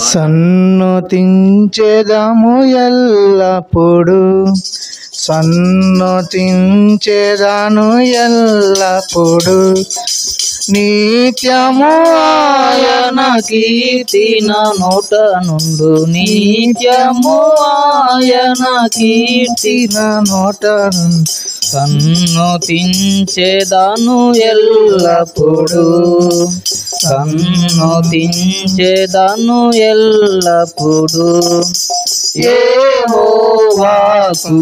సన్నతించెదము ఎల్లప్పుడు, సన్నతించెదను ఎల్లప్పుడు, నిత్యము ఆయన కీర్తిన నోట నుండు, నిత్యము ఆయన కీర్తిన నోట నుండు. సన్నతించెదను ఎల్లప్పుడు, సన్నతించెదను ఎల్లప్పుడు, యెహోవాకు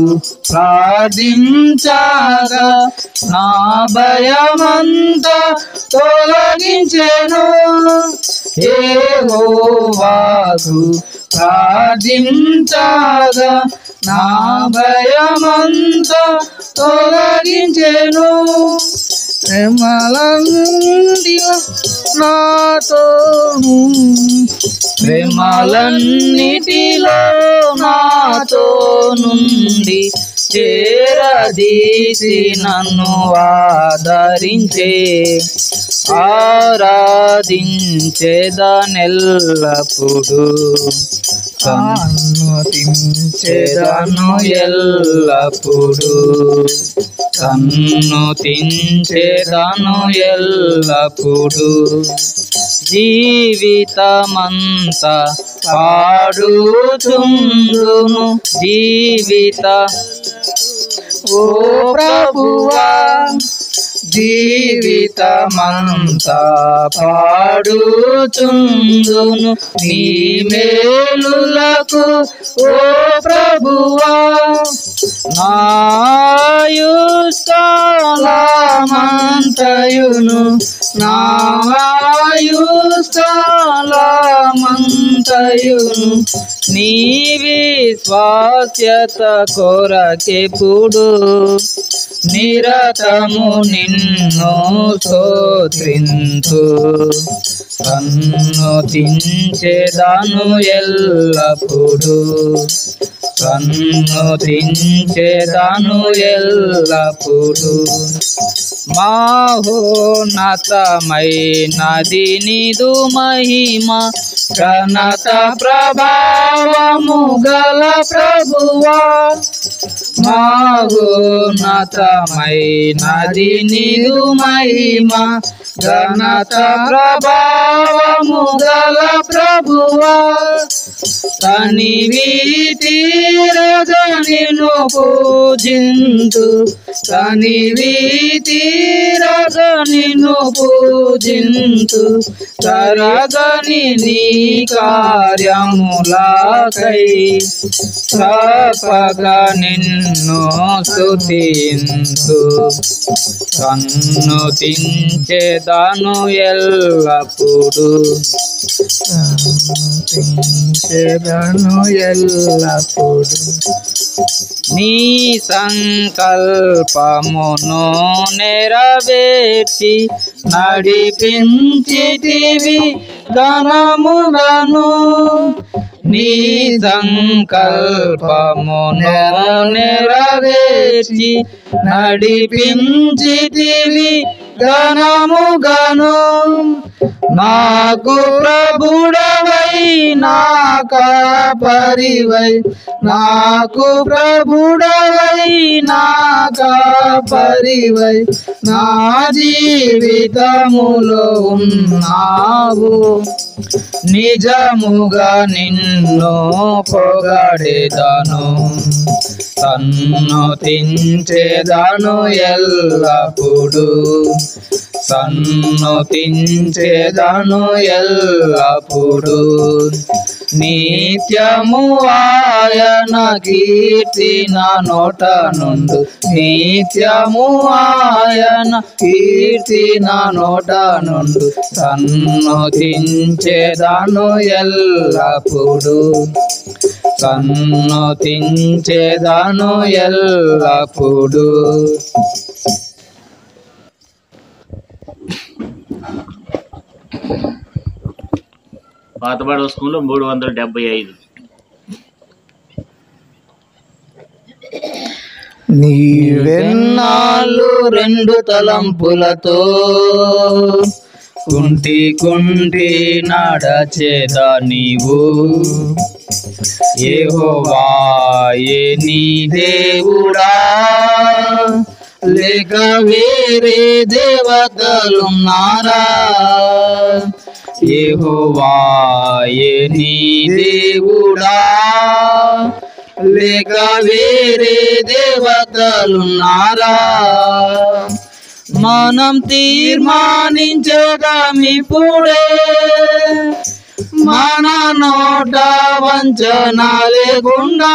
ప్రార్థించగా నా భయమంతా తొలగించెను. యెహోవాకు ప్రార్థించగా నా భయమంతా తొలగించెను. ప్రేమలన్నిటిలో నాతో నుండి చేరదీసి నన్ను ఆదరించే, ఆరాధించేదనెల్లప్పుడు, సన్నతించెదను ఎల్లప్పుడు, సన్నతించెదను ఎల్లప్పుడు. జీవితమంతా పాడుచుందును, ఓ ప్రభువా, జీవితమంతా పాడుచుందును నీ మేలులకు ఓ ప్రభువా. నాయుష్కాలమంతయును, నాయుష్కాలమంతయును నీ విశ్వాస్యత కొరకెప్పుడు నిరతము నిన్ను స్తోత్రింతు. సన్నతించెదను ఎల్లప్పుడు, సన్నతించెదను ఎల్లప్పుడు. మహోన్నతమైనది నీదు మహిమ, ఘనత ప్రభావము గల ప్రభువా. మహోన్నతమైనది నీదు మహిమ, ఘనత ప్రభావము గల ప్రభువా. తనివి తీరగ నిన్ను పూజింతు, తనివి తీరగ నిన్ను పూజింతు, తరగని నీ కార్యములకై తప్పక నిన్ను స్తుతింతు. సన్నతించెదను ఎల్లప్పుడు, సన్నతించెదను ఎల్లప్పుడు. నీ సంకల్పమును నెరవేర్చి నడిపించితివి ఘనములను, నీ సంకల్పమును నెరవేర్చి నడిపించితివి ఘనముగను. నాకు ప్రభుడవై నా కాపరివై, నాకు ప్రభుడవై నా కాపరివై నా జీవితములో ఉన్నావు. నిజముగా నిన్ను పొగడెదను, సన్నతించెదను ఎల్లప్పుడు, సన్నతించెదను ఎల్లప్పుడు. నిత్యము ఆయన కీర్తి నా నోట నుండు, నిత్యము ఆయన కీర్తి నా నోట నుండు. సన్నతించెదను ఎల్లప్పుడు, సన్నతించెదను ఎల్లప్పుడు. పాతబడ స్కూల్లో 375. నీవెన్నాళ్ళు రెండు తలంపులతో కుంటి కుంటి నడచేద నీవు యెహోవాయే నీ దేవుడా లేక వేరే దేవతలున్నారా యెహోవాయే నీ దేవుడా లేక వేరే దేవతలున్నారా మనం తీర్మానించదామిప్పుడే మన నోట వంచన లేకుండా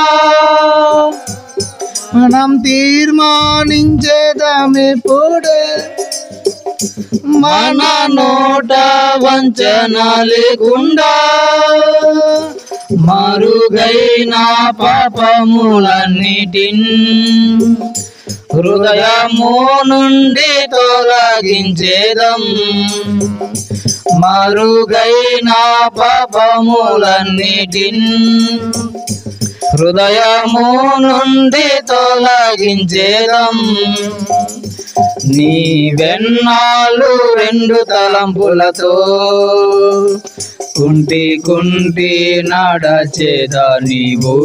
మనం తీర్మానించేదామిప్పుడే మన నోట వంచన లేకుండా మరుగైన పాపములన్నిటిన్ హృదయము నుండి తొలగించేదం మరుగైన పాపములన్నిటిన్ హృదయము నుండి తొలగించేదం నీ వెన్నాళ్ళు రెండు తలంపులతో కుంటి కుంటి నడచేద నీవు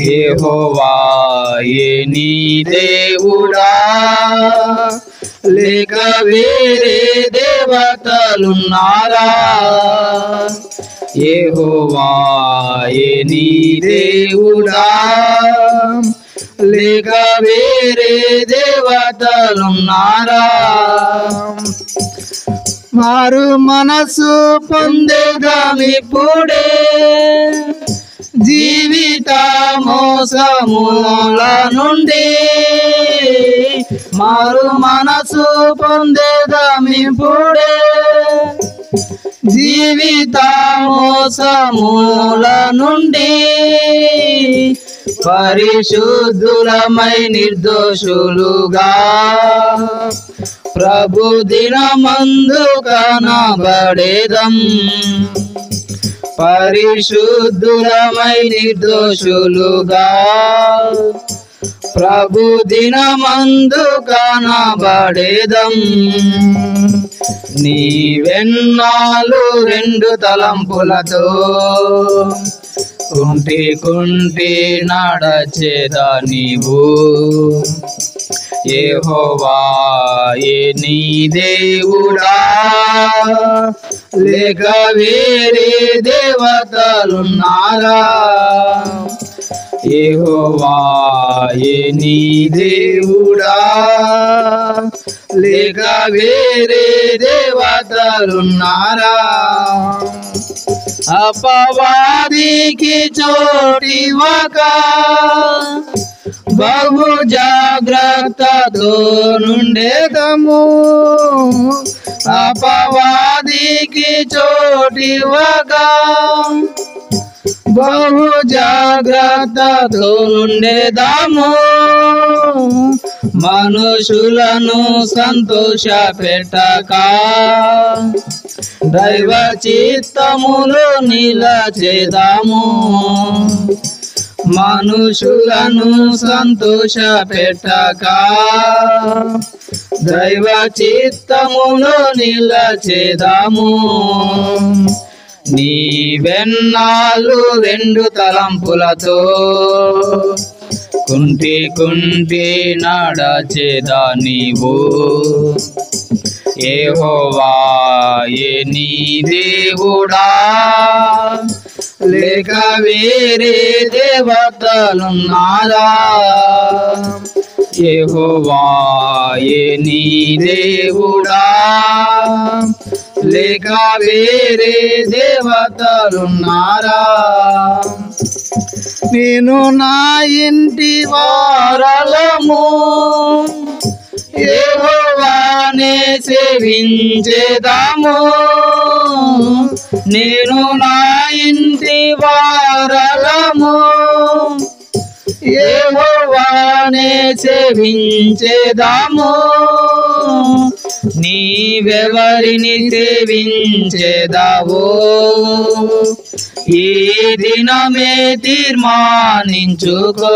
యెహోవాయే నీ దేవుడా లేక వేరే దేవతలున్నారా యెహోవాయే నీ దేవుడా లేక వేరే దేవతలున్నారా మారు మనసు పొందేదామిప్పుడే జీవిత మోసముల నుండి మారు మనసు పొందేదామిప్పుడే జీవిత మోసముల నుండి పరిశుద్ధులమై నిర్దోషులుగా ప్రభు దినమందు కనబడేదం పరిశుద్ధులమై నిర్దోషులుగా ప్రభు దినమందు కనబడేదం నీ వెన్నాళ్ళు రెండు తలంపులతో కుంటి కుంటి నడచేద నీవు యెహోవాయే నీ దేవుడా లేక వేరే దేవతలున్నారా యెహోవాయే నీ దేవుడా లేక వేరే దేవతలున్నారా అపవాదికి చోటివ్వక బహు జాగ్రత్తతో నుండేదము అపవాదికి చోటివ్వక బహు జాగ్రత్తతో ఉండేదాము మనుషులను సంతోష పెట్టక దైవ చిత్తములో నిలచేదాము మనుషులను సంతోష పెట్టక దైవ చిత్తములో నిలచేదాము నీ వెన్నాళ్ళు రెండు తలంపులతో కుంటి కుంటి నడచేద నీవు యెహోవాయే నీ దేవుడా లేక వేరే దేవతలున్నారా యెహోవాయే నీ దేవుడా లేక వేరే దేవతలున్నారా నేను నా ఇంటి వారలము యెహోవానే సేవించేదాము నేను నా ఇంటి వారలము యెహోవానే సేవించేదాము నీవెవరిని సేవించేదావో ఈ దినమే తీర్మానించుకో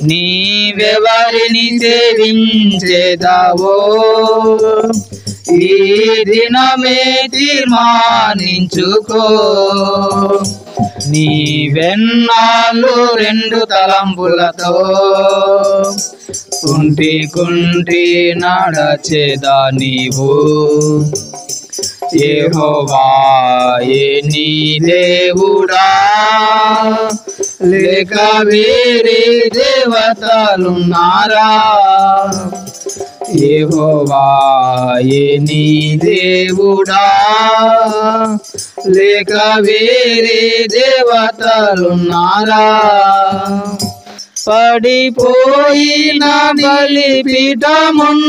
నీవెవరిని సేవించేదావో ఈ దినమే తీర్మానించుకో. నీవెన్నాళ్ళు రెండు తలంపులతో కుంటి నడచేదా నీవు. యెహోవాయే నీ దేవుడా లేక వేరే దేవతలున్నారా? యెహోవాయే నీ దేవుడా లేక వేరే దేవతలున్నారా? పడిపోయిన బలిపీఠమున్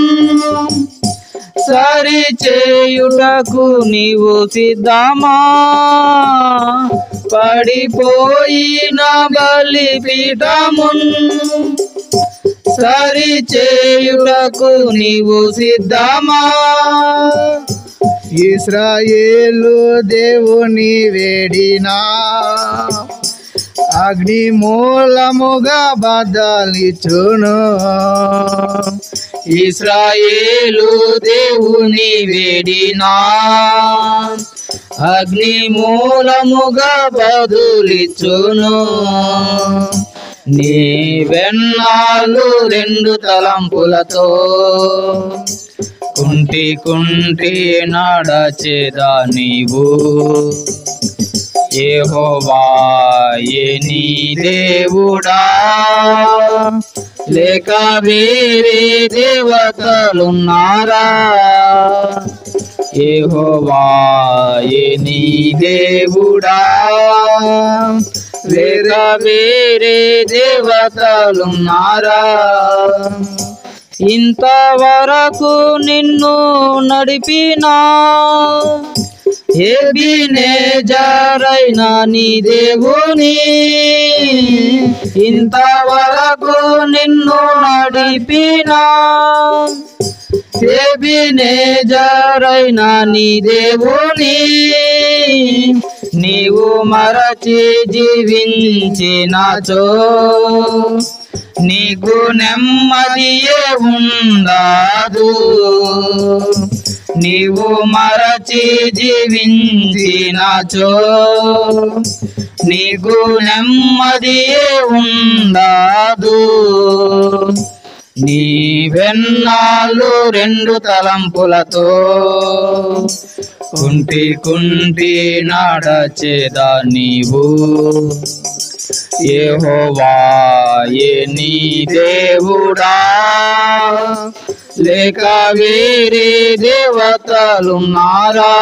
సరి చేయుటకు నీవు సిద్ధమా? పడిపోయిన బలిపీఠమున్ సరి చేయుటకు నీవు సిద్ధమా? ఇశ్రాయేలు దేవుని వేడినా అగ్ని మూలముగా బదలిచును. ఇశ్రాయేలు దేవుని వేడినా అగ్ని మూలముగా బదులిచ్చును. నీవెన్నాళ్ళు రెండు తలంపులతో కుంటి నడచేదా నీవు. యెహోవాయే నీ దేవుడా లేక వేరే దేవతలున్నారా? యెహోవాయే నీ దేవుడా లేక వేరే దేవతలున్నారా? ఇంతవరకు నిన్ను నడిపినా ఎబెనెజరైనా నీ దేవుని. ఇంతవరకు నిన్ను నడిపినా ఎబెనెజరైనా నీ దేవుని. నీవు మరచి జీవించినచో నీకు నెమ్మదియే ఉండదు. నీవు మరచి జీవించినచో నీకు నెమ్మదియే ఉండదు. నీవెన్నాళ్ళు రెండు తలంపులతో కుంటి నడచేదా నీవు. యెహోవాయే నీ దేవుడా లేక వేరే దేవతలున్నారా?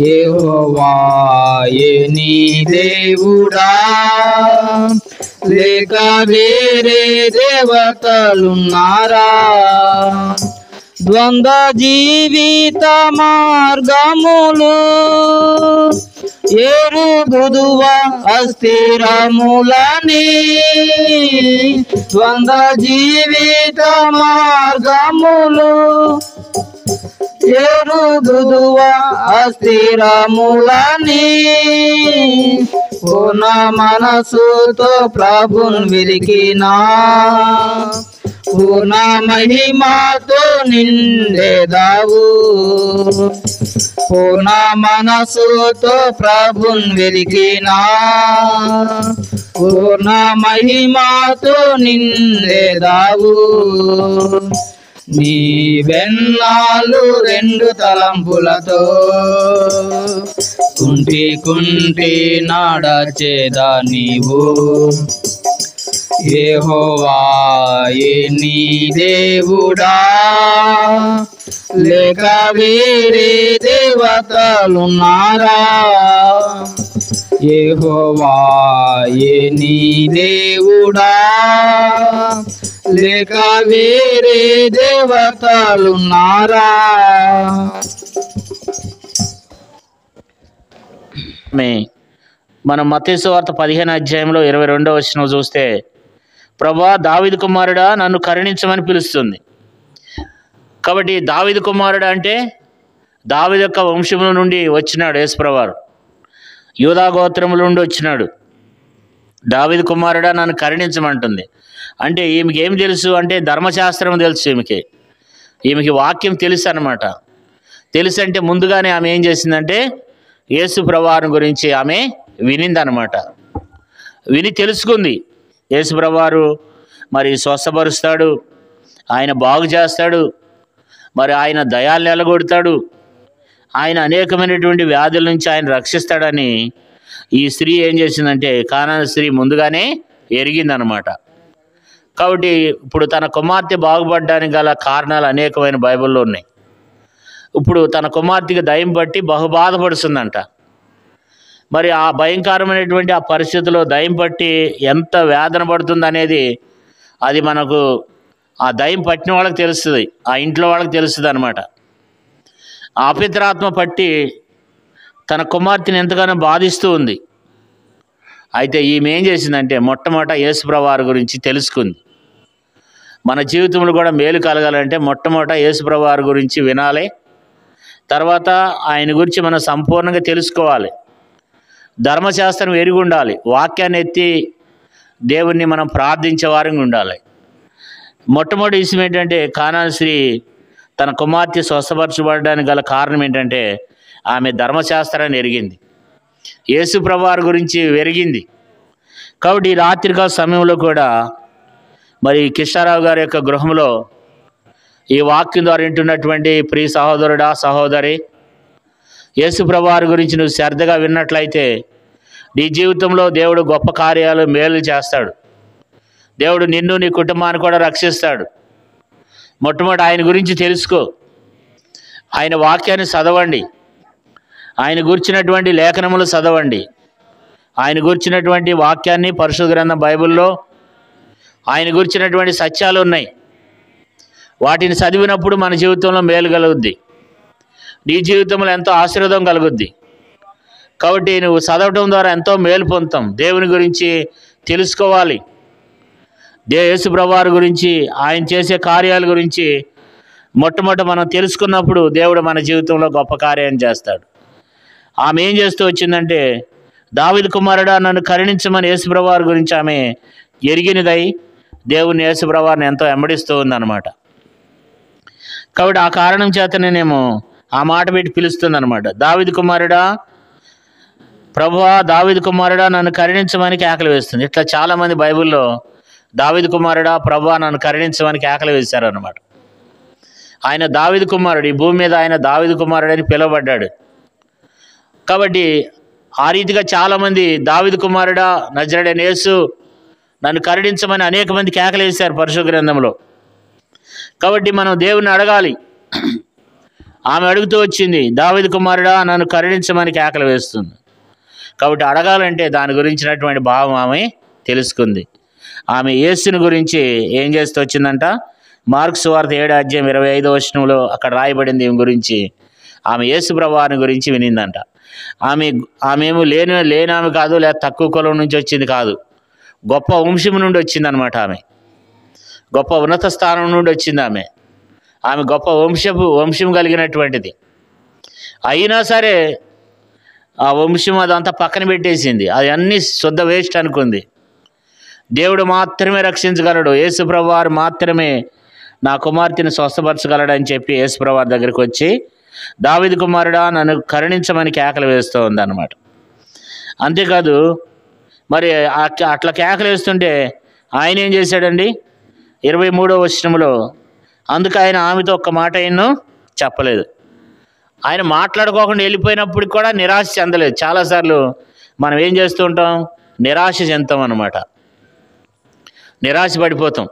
యెహోవాయే నీ దేవుడా లేక వేరే దేవతలున్నారా? ద్వంద్వ జీవిత మార్గములు ఎరుగుదువా అస్థిరములని. ద్వంద్వ జీవిత మార్గములు ఎరుగుదువా అస్థిరములని. పూర్ణ మనసుతో ప్రభున్ వెలికినా పూర్ణ మహిమతో నిండేదావు. పూర్ణ మనసుతో ప్రభున్ వెలికినా పూర్ణ మహిమతో నిండేదావు. నీవెన్నాళ్ళు రెండు తలంపులతో కుంటి నడచేదా నీవు. యెహోవాయే నీ దేవుడా లేక వేరే దేవతలున్నారా? యెహోవాయే నీ దేవుడా లేక వేరే దేవతలున్నారా? మనం మత్తయి సువార్త 15వ అధ్యాయంలో 22వ వచనం చూస్తే ప్రభువా దావీదు కుమారుడా నన్ను కరుణించమని పిలుస్తుంది. కాబట్టి దావీదు కుమారుడు అంటే దావీదు యొక్క వంశముల నుండి వచ్చినాడు యేసుప్రభువారు. యూదా గోత్రముల నుండి వచ్చినాడు. దావీదు కుమారుడా నన్ను కరుణించమంటుంది. అంటే ఈమెకి ఏం తెలుసు అంటే ధర్మశాస్త్రం తెలుసు, ఈమెకి వాక్యం తెలుసు అన్నమాట. తెలుసు అంటే ముందుగానే ఆమె ఏం చేసిందంటే యేసు ప్రభువారి గురించి ఆమె వినిందనమాట. విని తెలుసుకుంది యేసు ప్రభువారు మరి స్వస్థపరుస్తాడు, ఆయన బాగు చేస్తాడు, మరి ఆయన దయాలు నెలగొడతాడు, ఆయన అనేకమైనటువంటి వ్యాధుల నుంచి ఆయన రక్షిస్తాడని ఈ స్త్రీ ఏం చేసిందంటే కానాను స్త్రీ ముందుగానే ఎరిగిందనమాట. కాబట్టి ఇప్పుడు తన కుమార్తె బాగుపడడానికి గల కారణాలు అనేకమైన బైబిల్లో ఉన్నాయి. ఇప్పుడు తన కుమార్తెకి దయ్యం పట్టి బహుబాధపడుతుందంట. మరి ఆ భయంకరమైనటువంటి ఆ పరిస్థితిలో దయ్యం పట్టి ఎంత వేదన పడుతుంది అనేది అది మనకు ఆ దయ్యం పట్టిన వాళ్ళకి తెలుస్తుంది, ఆ ఇంట్లో వాళ్ళకి తెలుస్తుంది అనమాట. ఆ అపవిత్రాత్మ పట్టి తన కుమార్తెని ఎంతగానో బాధిస్తూ ఉంది. అయితే ఈమె ఏం చేసిందంటే మొట్టమొదట యేసుప్రభువారి గురించి తెలుసుకుంది. మన జీవితంలో కూడా మేలు కలగాలంటే మొట్టమొదట యేసుప్రభువారి గురించి వినాలి, తర్వాత ఆయన గురించి మనం సంపూర్ణంగా తెలుసుకోవాలి, ధర్మశాస్త్రం ఎరిగి ఉండాలి, వాక్యాన్ని ఎత్తి దేవుణ్ణి మనం ప్రార్థించే వారంగా ఉండాలి. మొట్టమొదటి విషయం ఏంటంటే కానాను స్త్రీ తన కుమార్తె స్వస్థపరచబడడానికి గల కారణం ఏంటంటే ఆమె ధర్మశాస్త్రాన్ని ఎరిగింది, యేసు ప్రభువారి గురించి ఎరిగింది. కాబట్టి ఈ రాత్రికాల సమయంలో కూడా మరి కిష్టారావు గారి యొక్క గృహంలో ఈ వాక్యం ద్వారా వింటున్నటువంటి ప్రియ సహోదరుడా సహోదరి, యేసు ప్రభువారి గురించి నువ్వు శ్రద్ధగా విన్నట్లయితే నీ జీవితంలో దేవుడు గొప్ప కార్యాలు మేలు చేస్తాడు. దేవుడు నిన్ను నీ కుటుంబాన్ని కూడా రక్షిస్తాడు. మొట్టమొదటి ఆయన గురించి తెలుసుకో, ఆయన వాక్యాన్ని చదవండి, ఆయన గురించినటువంటి లేఖనములు చదవండి, ఆయన గురించినటువంటి వాక్యాన్ని పరిశుద్ధ గ్రంథం బైబిల్లో ఆయన గురించినటువంటి సత్యాలు ఉన్నాయి. వాటిని చదివినప్పుడు మన జీవితంలో మేలు కలుగుద్ది, నీ జీవితంలో ఎంతో ఆశీర్వాదం కలుగుద్ది. కాబట్టి నువ్వు చదవటం ద్వారా ఎంతో మేలు పొందుతాం. దేవుని గురించి తెలుసుకోవాలి, యేసు ప్రభువారి గురించి ఆయన చేసే కార్యాల గురించి మొట్టమొదట మనం తెలుసుకున్నప్పుడు దేవుడు మన జీవితంలో గొప్ప కార్యాన్ని చేస్తాడు. ఆమె ఏం చేస్తూ వచ్చిందంటే దావీదు కుమారుడా నన్ను కరుణించమని యేసు ప్రభువారి గురించి ఆమె ఎరిగినదై దేవుని యేసు ప్రభువారిని ఎంతో వెంబడిస్తూ ఉందన్నమాట. కాబట్టి ఆ కారణం చేతనేమో ఆ మాట పెట్టి పిలుస్తుందన్నమాట. దావీదు కుమారుడా, ప్రభువా దావీదు కుమారుడా నన్ను కరుణించమని కేకలు వేస్తుంది. ఇట్లా చాలామంది బైబిల్లో దావీదు కుమారుడా ప్రభువా నన్ను కరుణించమని కేకలు వేశారన్నమాట. ఆయన దావీదు కుమారుడు, ఈ భూమి మీద ఆయన దావీదు కుమారుడు అని పిలువబడ్డాడు. కాబట్టి ఆ రీతిగా చాలామంది దావీదు కుమారుడా నజరేయుడైన యేసు నన్ను కరుణించమని అనేక మంది కేకలు వేశారు పరిశుద్ధ గ్రంథంలో. కాబట్టి మనం దేవుని అడగాలి. ఆమె అడుగుతూ వచ్చింది, దావీదు కుమారుడా నన్ను కరుణించమని కేకలు వేస్తుంది. కాబట్టి అడగాలంటే దాని గురించినటువంటి భావం ఆమె తెలుసుకుంది. ఆమె యేసుని గురించి ఏం చేస్తూ వచ్చిందంట, మార్కు సువార్త 7:25 అక్కడ రాయబడింది ఈమె గురించి. ఆమె యేసు ప్రభువారిని గురించి వినిందంట. ఆమెము లేని ఆమె కాదు, లేదా తక్కువ కులం నుంచి వచ్చింది కాదు, గొప్ప వంశం నుండి వచ్చిందనమాట. ఆమె గొప్ప ఉన్నత స్థానం నుండి వచ్చింది. ఆమె గొప్ప వంశం కలిగినటువంటిది. అయినా సరే ఆ వంశం అదంతా పక్కన పెట్టేసింది, అది అన్నీ శుద్ధ వేస్ట్ అనుకుంది. దేవుడు మాత్రమే రక్షించగలడు, యేసు ప్రభువారు మాత్రమే నా కుమార్తెను స్వస్థపరచగలడు అని చెప్పి యేసు ప్రభువారి దగ్గరికి వచ్చి దావీదు కుమారుడా నన్ను కరుణించమని కేకలు వేస్తూ ఉందన్నమాట. అంతేకాదు మరి అట్లా కేకలు వేస్తుంటే ఆయన ఏం చేశాడండి, 23వ వచనంలో అందుకు ఆయన ఆమెతో ఒక్క మాట ఎన్నో చెప్పలేదు. ఆయన మాట్లాడుకోకుండా వెళ్ళిపోయినప్పుడు కూడా నిరాశ చెందలేదు. చాలాసార్లు మనం ఏం చేస్తూ ఉంటాం, నిరాశ చెందుతాం అన్నమాట, నిరాశ పడిపోతాం.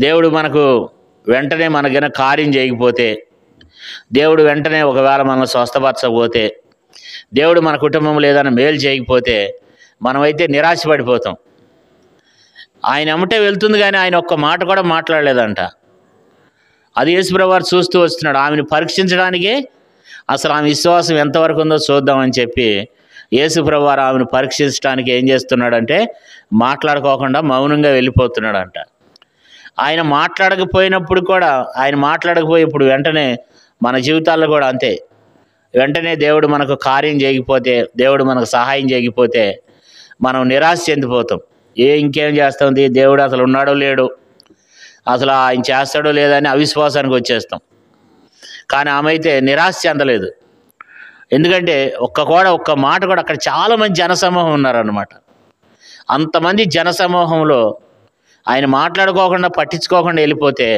దేవుడు మనకు వెంటనే మనకైనా కార్యం చేయకపోతే, దేవుడు వెంటనే ఒకవేళ మనల్ని స్వస్థపరచకపోతే, దేవుడు మన కుటుంబంలో ఏదైనా మేలు చేయకపోతే మనమైతే నిరాశ పడిపోతాం. ఆయన అమ్మటే వెళ్తుంది కానీ ఆయన ఒక్క మాట కూడా మాట్లాడలేదంట. అది యేసుప్రభువారు చూస్తూ వస్తున్నాడు. ఆమెను పరీక్షించడానికే అసలు ఆమె విశ్వాసం ఎంతవరకు ఉందో చూద్దామని చెప్పి యేసుప్రభువారు ఆమెను పరీక్షించడానికి ఏం చేస్తున్నాడంటే మాట్లాడుకోకుండా మౌనంగా వెళ్ళిపోతున్నాడంట. ఆయన మాట్లాడకపోయినప్పుడు కూడా, ఆయన మాట్లాడకపోయేప్పుడు వెంటనే మన జీవితాల్లో కూడా అంతే. వెంటనే దేవుడు మనకు కార్యం చేయకపోతే, దేవుడు మనకు సహాయం చేయకపోతే మనం నిరాశ చెందిపోతాం. ఇంకేం చేస్తుంది, దేవుడు అసలు ఉన్నాడో లేడు, అసలు ఆయన చేస్తాడో లేదని అవిశ్వాసానికి వచ్చేస్తాం. కానీ ఆమె అయితే నిరాశ చెందలేదు. ఎందుకంటే ఒక్క మాట కూడా, అక్కడ చాలామంది జనసమూహం ఉన్నారన్నమాట. అంతమంది జనసమూహంలో ఆయన మాట్లాడుకోకుండా పట్టించుకోకుండా వెళ్ళిపోతే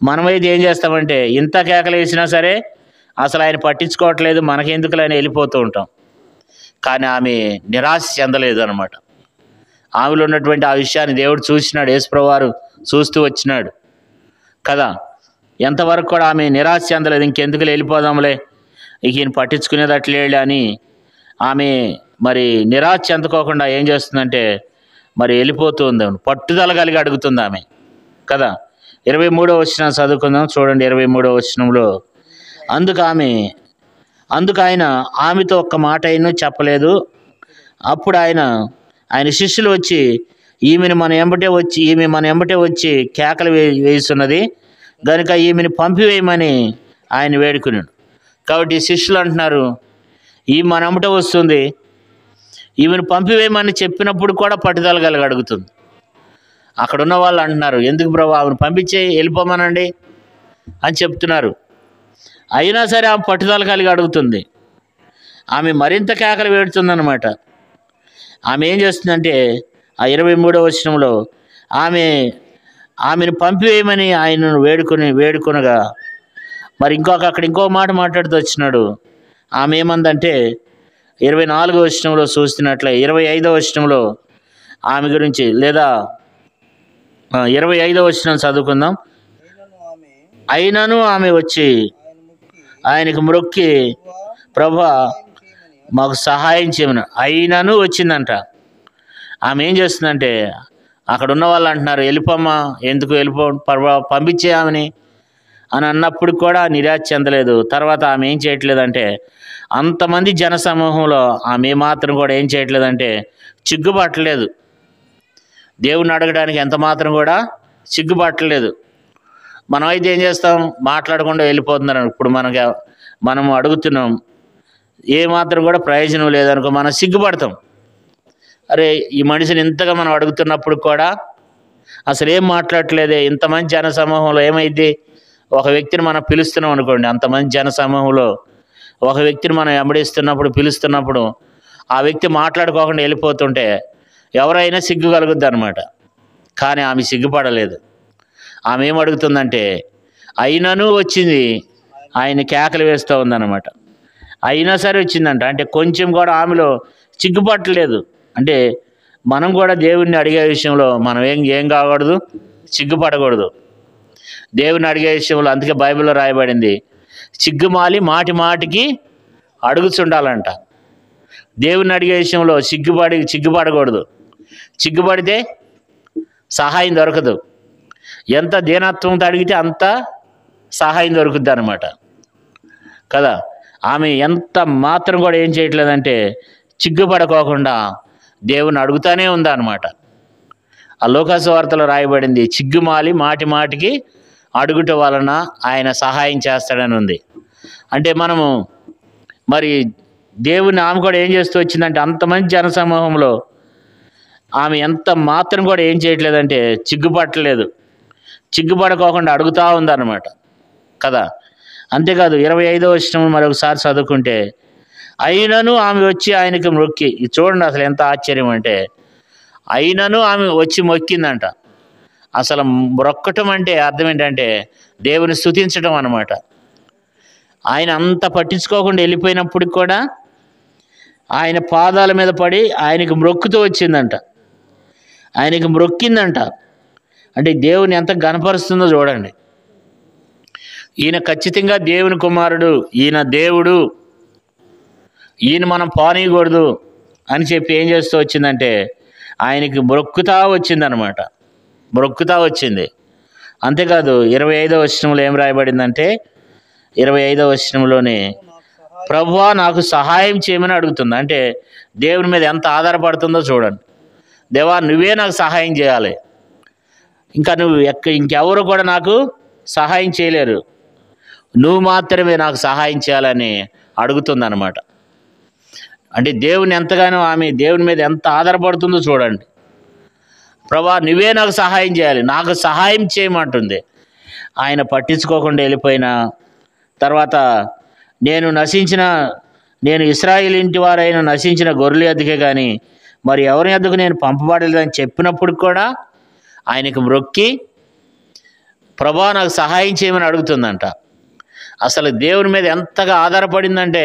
మనమైతే ఏం చేస్తామంటే ఇంత కేకలు వేసినా సరే అసలు ఆయన పట్టించుకోవట్లేదు, మనకెందుకులే అని వెళ్ళిపోతూ ఉంటాం. కానీ ఆమె నిరాశ చెందలేదు అనమాట. ఆమెలో ఉన్నటువంటి ఆ విషయాన్ని దేవుడు చూసినాడు, యేసుప్రభువు వారు చూస్తూ వచ్చినాడు కదా. ఎంతవరకు కూడా ఆమె నిరాశ చెందలేదు. ఇంకెందుకు వెళ్ళిపోదాంలే, ఇక ఈయన పట్టించుకునేది అట్లేళ్ళు అని ఆమె మరి నిరాశ చెందుకోకుండా ఏం చేస్తుందంటే మరి వెళ్ళిపోతూ ఉంది. పట్టుదల కలిగి అడుగుతుంది ఆమె కదా. 23వ వచనం చదువుకుందాం చూడండి. 23వ వచనంలో అందుకు ఆయన ఆమెతో ఒక్క మాట అయినా చెప్పలేదు. అప్పుడు ఆయన శిష్యులు వచ్చి ఈమె మన ఎంబటే వచ్చి కేకలు వేస్తున్నది కనుక ఈమెను పంపివేయమని ఆయన వేడుకున్నాడు. కాబట్టి శిష్యులు అంటున్నారు, ఈమె మన ఎంబటే వస్తుంది, ఈమెను పంపివేయమని చెప్పినప్పుడు కూడా పట్టుదల కలిగి అడుగుతుంది. అక్కడ ఉన్న వాళ్ళు అంటున్నారు, ఎందుకు ప్రభు ఆమెను పంపించే వెళ్ళిపోమనండి అని చెప్తున్నారు. అయినా సరే ఆమె పట్టుదల కలిగి అడుగుతుంది. ఆమె మరింత కేకలు వేడుతుందన్నమాట. ఆమె ఏం చేస్తుందంటే ఆ 23వ వచనంలో ఆమెను పంపివేయమని ఆయనను వేడుకొనగా మరి అక్కడ ఇంకో మాట మాట్లాడుతూ వచ్చినాడు. ఆమె ఏమందంటే 24వ వచనంలో చూస్తున్నట్లే 25వ వచనంలో ఆమె గురించి, లేదా 25వ వచనం చదువుకుందాం. అయినను ఆమె వచ్చి ఆయనకు మొక్కి ప్రభువా మాకు సహాయం చేయమని అయినను వచ్చిందంట. ఆమె ఏం చేస్తుందంటే అక్కడ ఉన్న వాళ్ళు అంటున్నారు, వెళ్ళిపోమ్మా, ఎందుకు పంపించే ఆమెని అని అన్నప్పుడు కూడా నిరాశ చెందలేదు. తర్వాత ఆమె ఏం చేయట్లేదంటే అంతమంది జనసమూహంలో ఆమె మాత్రం కూడా ఏం చేయట్లేదంటే సిగ్గుపట్టలేదు. దేవుణ్ణి అడగడానికి ఎంత మాత్రం కూడా సిగ్గుపట్టలేదు. మనం అయితే ఏం చేస్తాం, మాట్లాడకుండా వెళ్ళిపోతున్నారు. ఇప్పుడు మనం అడుగుతున్నాం, ఏ మాత్రం కూడా ప్రయోజనం లేదనుకో మనం సిగ్గుపడతాం. అరే ఈ మనిషిని ఇంతగా మనం అడుగుతున్నప్పుడు కూడా అసలు ఏం మాట్లాడట్లేదే, ఇంతమంది జనసమూహంలో ఏమైంది, ఒక వ్యక్తిని మనం పిలుస్తున్నాం అనుకోండి, అంతమంది జనసమూహంలో ఒక వ్యక్తిని మనం పిలుస్తున్నప్పుడు ఆ వ్యక్తి మాట్లాడుకోకుండా వెళ్ళిపోతుంటే ఎవరైనా సిగ్గు కలుగుద్ది అనమాట. కానీ ఆమె సిగ్గుపడలేదు. ఆమె ఏం అడుగుతుందంటే అయినను వచ్చింది, ఆయన కేకలు వేస్తూ ఉందన్నమాట. అయినా సరే వచ్చిందంట. అంటే కొంచెం కూడా ఆమెలో సిగ్గుపట్టలేదు. అంటే మనం కూడా దేవుణ్ణి అడిగే విషయంలో మనం ఏం కాకూడదు, సిగ్గుపడకూడదు. దేవుని అడిగే విషయంలో అందుకే బైబిల్లో రాయబడింది, సిగ్గుమాలి మాటికి అడుగుచుండాలంట. దేవుని అడిగే విషయంలో సిగ్గుపడకూడదు. సిగ్గుపడితే సహాయం దొరకదు. ఎంత దీనత్వంతో అడిగితే అంత సహాయం దొరుకుద్ది అనమాట కదా. ఆమె ఎంత మాత్రం కూడా ఏం చేయట్లేదంటే సిగ్గుపడుకోకుండా దేవుని అడుగుతానే ఉందా అనమాట. ఆ లోకాసు వార్తలో రాయబడింది, సిగ్గుమాలి మాటికి అడుగుట వలన ఆయన సహాయం చేస్తాడని ఉంది. అంటే మనము మరి దేవుని ఆమె కూడా ఏం చేస్తూ వచ్చిందంటే అంతమంది జనసమూహంలో ఆమె ఎంత మాత్రం కూడా ఏం చేయట్లేదంటే సిగ్గుపట్టలేదు. సిగ్గుపడుకోకుండా అడుగుతూ ఉందన్నమాట కదా. అంతేకాదు 25వ వచనం మరొకసారి చదువుకుంటే అయినను ఆమె వచ్చి ఆయనకి మొక్కి, చూడండి అసలు ఎంత ఆశ్చర్యం అంటే అయినను ఆమె వచ్చి మొక్కిందంట. అసలు మొక్కటం అంటే అర్థం ఏంటంటే దేవుని స్తుతించడం అన్నమాట. ఆయన అంత పట్టించుకోకుండా వెళ్ళిపోయినప్పటికి కూడా ఆయన పాదాల మీద పడి ఆయనకి మొక్కుతూ వచ్చిందంట. ఆయనకి మొక్కిందంట. అంటే దేవుని ఎంత గణపరుస్తుందో చూడండి. ఈయన ఖచ్చితంగా దేవుని కుమారుడు, ఈయన దేవుడు, ఈయన మనం పానీయకూడదు అని చెప్పి ఏం చేస్తూ వచ్చిందంటే ఆయనకి మొక్కుతా వచ్చిందనమాట. మొక్కుతా వచ్చింది. అంతేకాదు 25వ వచనంలో ఏం రాయబడిందంటే 25వ వచనంలోనే ప్రభువా నాకు సహాయం చేయమని అడుగుతుంది. అంటే దేవుని మీద ఎంత ఆధారపడుతుందో చూడండి. దేవా నువ్వే నాకు సహాయం చేయాలి, ఇంకా ఇంకెవరు కూడా నాకు సహాయం చేయలేరు, నువ్వు మాత్రమే నాకు సహాయం చేయాలని అడుగుతుందన్నమాట. అంటే దేవుని ఎంతగానో ఆమె దేవుని మీద ఎంత ఆధారపడుతుందో చూడండి. ప్రభా నువ్వే నాకు సహాయం చేయాలి, నాకు సహాయం చేయమంటుంది. ఆయన పట్టించుకోకుండా వెళ్ళిపోయిన తర్వాత నేను ఇశ్రాయేలు ఇంటి వారైన నశించిన గొర్రెల ఎద్దుకే కానీ మరి ఎవరి ఎద్దుకు నేను పంపబడలేదని చెప్పినప్పుడు కూడా ఆయనకు మ్రొక్కి ప్రభా నాకు సహాయం చేయమని అడుగుతుందంట. అసలు దేవుని మీద ఎంతగా ఆధారపడిందంటే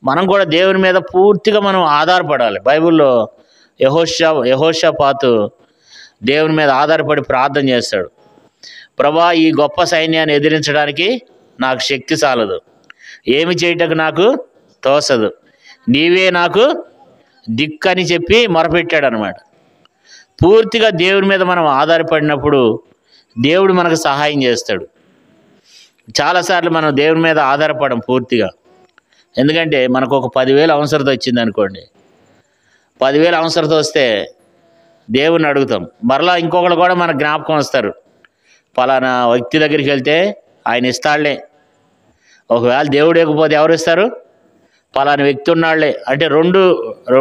మనం కూడా దేవుని మీద పూర్తిగా మనం ఆధారపడాలి. బైబిల్లో యెహోషాపాతు దేవుని మీద ఆధారపడి ప్రార్థన చేస్తాడు. ప్రభా ఈ గొప్ప సైన్యాన్ని ఎదిరించడానికి నాకు శక్తి చాలదు, ఏమి చేయటకు నాకు తోసదు, నీవే నాకు దిక్కు అని చెప్పి మొరపెట్టాడు అనమాట. పూర్తిగా దేవుని మీద మనం ఆధారపడినప్పుడు దేవుడు మనకు సహాయం చేస్తాడు. చాలాసార్లు మనం దేవుని మీద ఆధారపడం పూర్తిగా. ఎందుకంటే మనకు ఒక 10,000 అవసరత వచ్చింది అనుకోండి, 10,000 అవసరత వస్తే దేవుని అడుగుతాం, మరలా ఇంకొకరు కూడా మన జ్ఞాపకం వస్తారు, పలానా వ్యక్తి దగ్గరికి వెళ్తే ఆయన ఇస్తాడులే. ఒకవేళ దేవుడు ఇవ్వకపోతే ఎవరు ఇస్తారు? పలానా వ్యక్తి ఉన్నాళ్లే. అంటే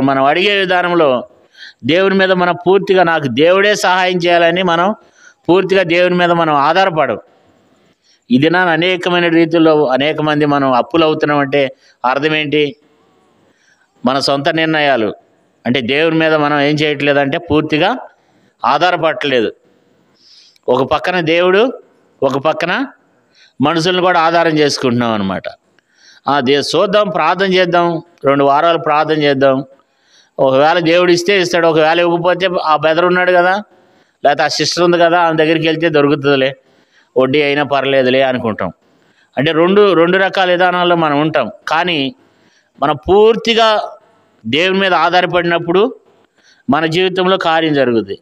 మనం అడిగే విధానంలో దేవుని మీద మనం పూర్తిగా నాకు దేవుడే సహాయం చేయాలని మనం పూర్తిగా దేవుని మీద మనం ఆధారపడం. ఇది నా అనేకమైన రీతుల్లో అనేక మంది మనం అప్పులు అవుతున్నామంటే అర్థం ఏంటి? మన సొంత నిర్ణయాలు. అంటే దేవుని మీద మనం ఏం చేయట్లేదంటే పూర్తిగా ఆధారపడట్లేదు. ఒక పక్కన దేవుడు, ఒక పక్కన మనుషులను కూడా ఆధారం చేసుకుంటున్నాం అనమాట. చూద్దాం, ప్రార్థన చేద్దాం, 2 వారాలు ప్రార్థన చేద్దాం. ఒకవేళ దేవుడు ఇస్తే ఇస్తాడు, ఒకవేళ ఇవ్వకపోతే ఆ బెదర్ ఉన్నాడు కదా, లేకపోతే ఆ సిస్టర్ ఉంది కదా, ఆమె దగ్గరికి వెళ్తే దొరుకుతుందిలే, వడ్డీ అయినా పర్లేదులే అనుకుంటాం. అంటే రెండు రకాల విధానాల్లో మనం ఉంటాం. కానీ మనం పూర్తిగా దేవుని మీద ఆధారపడినప్పుడు మన జీవితంలో కార్యం జరుగుతుంది.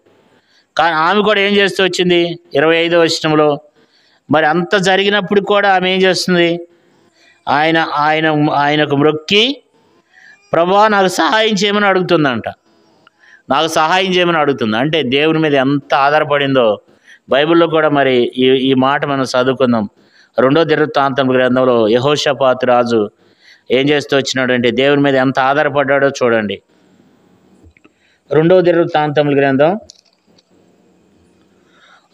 కానీ ఆమె కూడా ఏం చేస్తూ వచ్చింది 25వ వచనంలో, మరి అంత జరిగినప్పుడు కూడా ఆమె ఏం చేస్తుంది? ఆయనకు మ్రొక్కి ప్రభువా నాకు సహాయం చేయమని అడుగుతుందంట. నాకు సహాయం చేయమని అడుగుతుంది. అంటే దేవుని మీద ఎంత ఆధారపడిందో బైబిల్లో కూడా మరి ఈ మాట మనం చదువుకుందాం. 2వ దినవృత్తాంతముల గ్రంథంలో యెహోషాపాతు రాజు ఏం చేస్తూ వచ్చినాడు అంటే దేవుని మీద ఎంత ఆధారపడ్డాడో చూడండి. 2వ దినవృత్తాంతముల గ్రంథం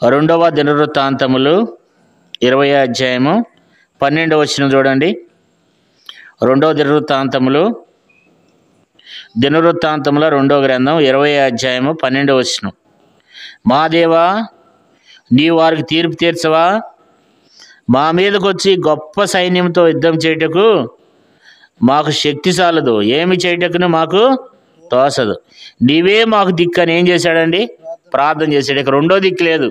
2వ దినవృత్తాంతములు 20వ అధ్యాయము 12వ వచనం చూడండి. 2వ దినవృత్తాంతముల 2వ గ్రంథం 20వ అధ్యాయము 12వ వచనం. మా దేవా నీ వారికి తీర్పు తీర్చవా? మా మీదకి వచ్చి గొప్ప సైన్యంతో యుద్ధం చేయుటకు మాకు శక్తి చాలదు, ఏమి చేయుటకును మాకు తోసదు, నీవే మాకు దిక్కు అని ఏం చేశాడండి? ప్రార్థన చేశాడు. ఇక రెండో దిక్కు లేదు,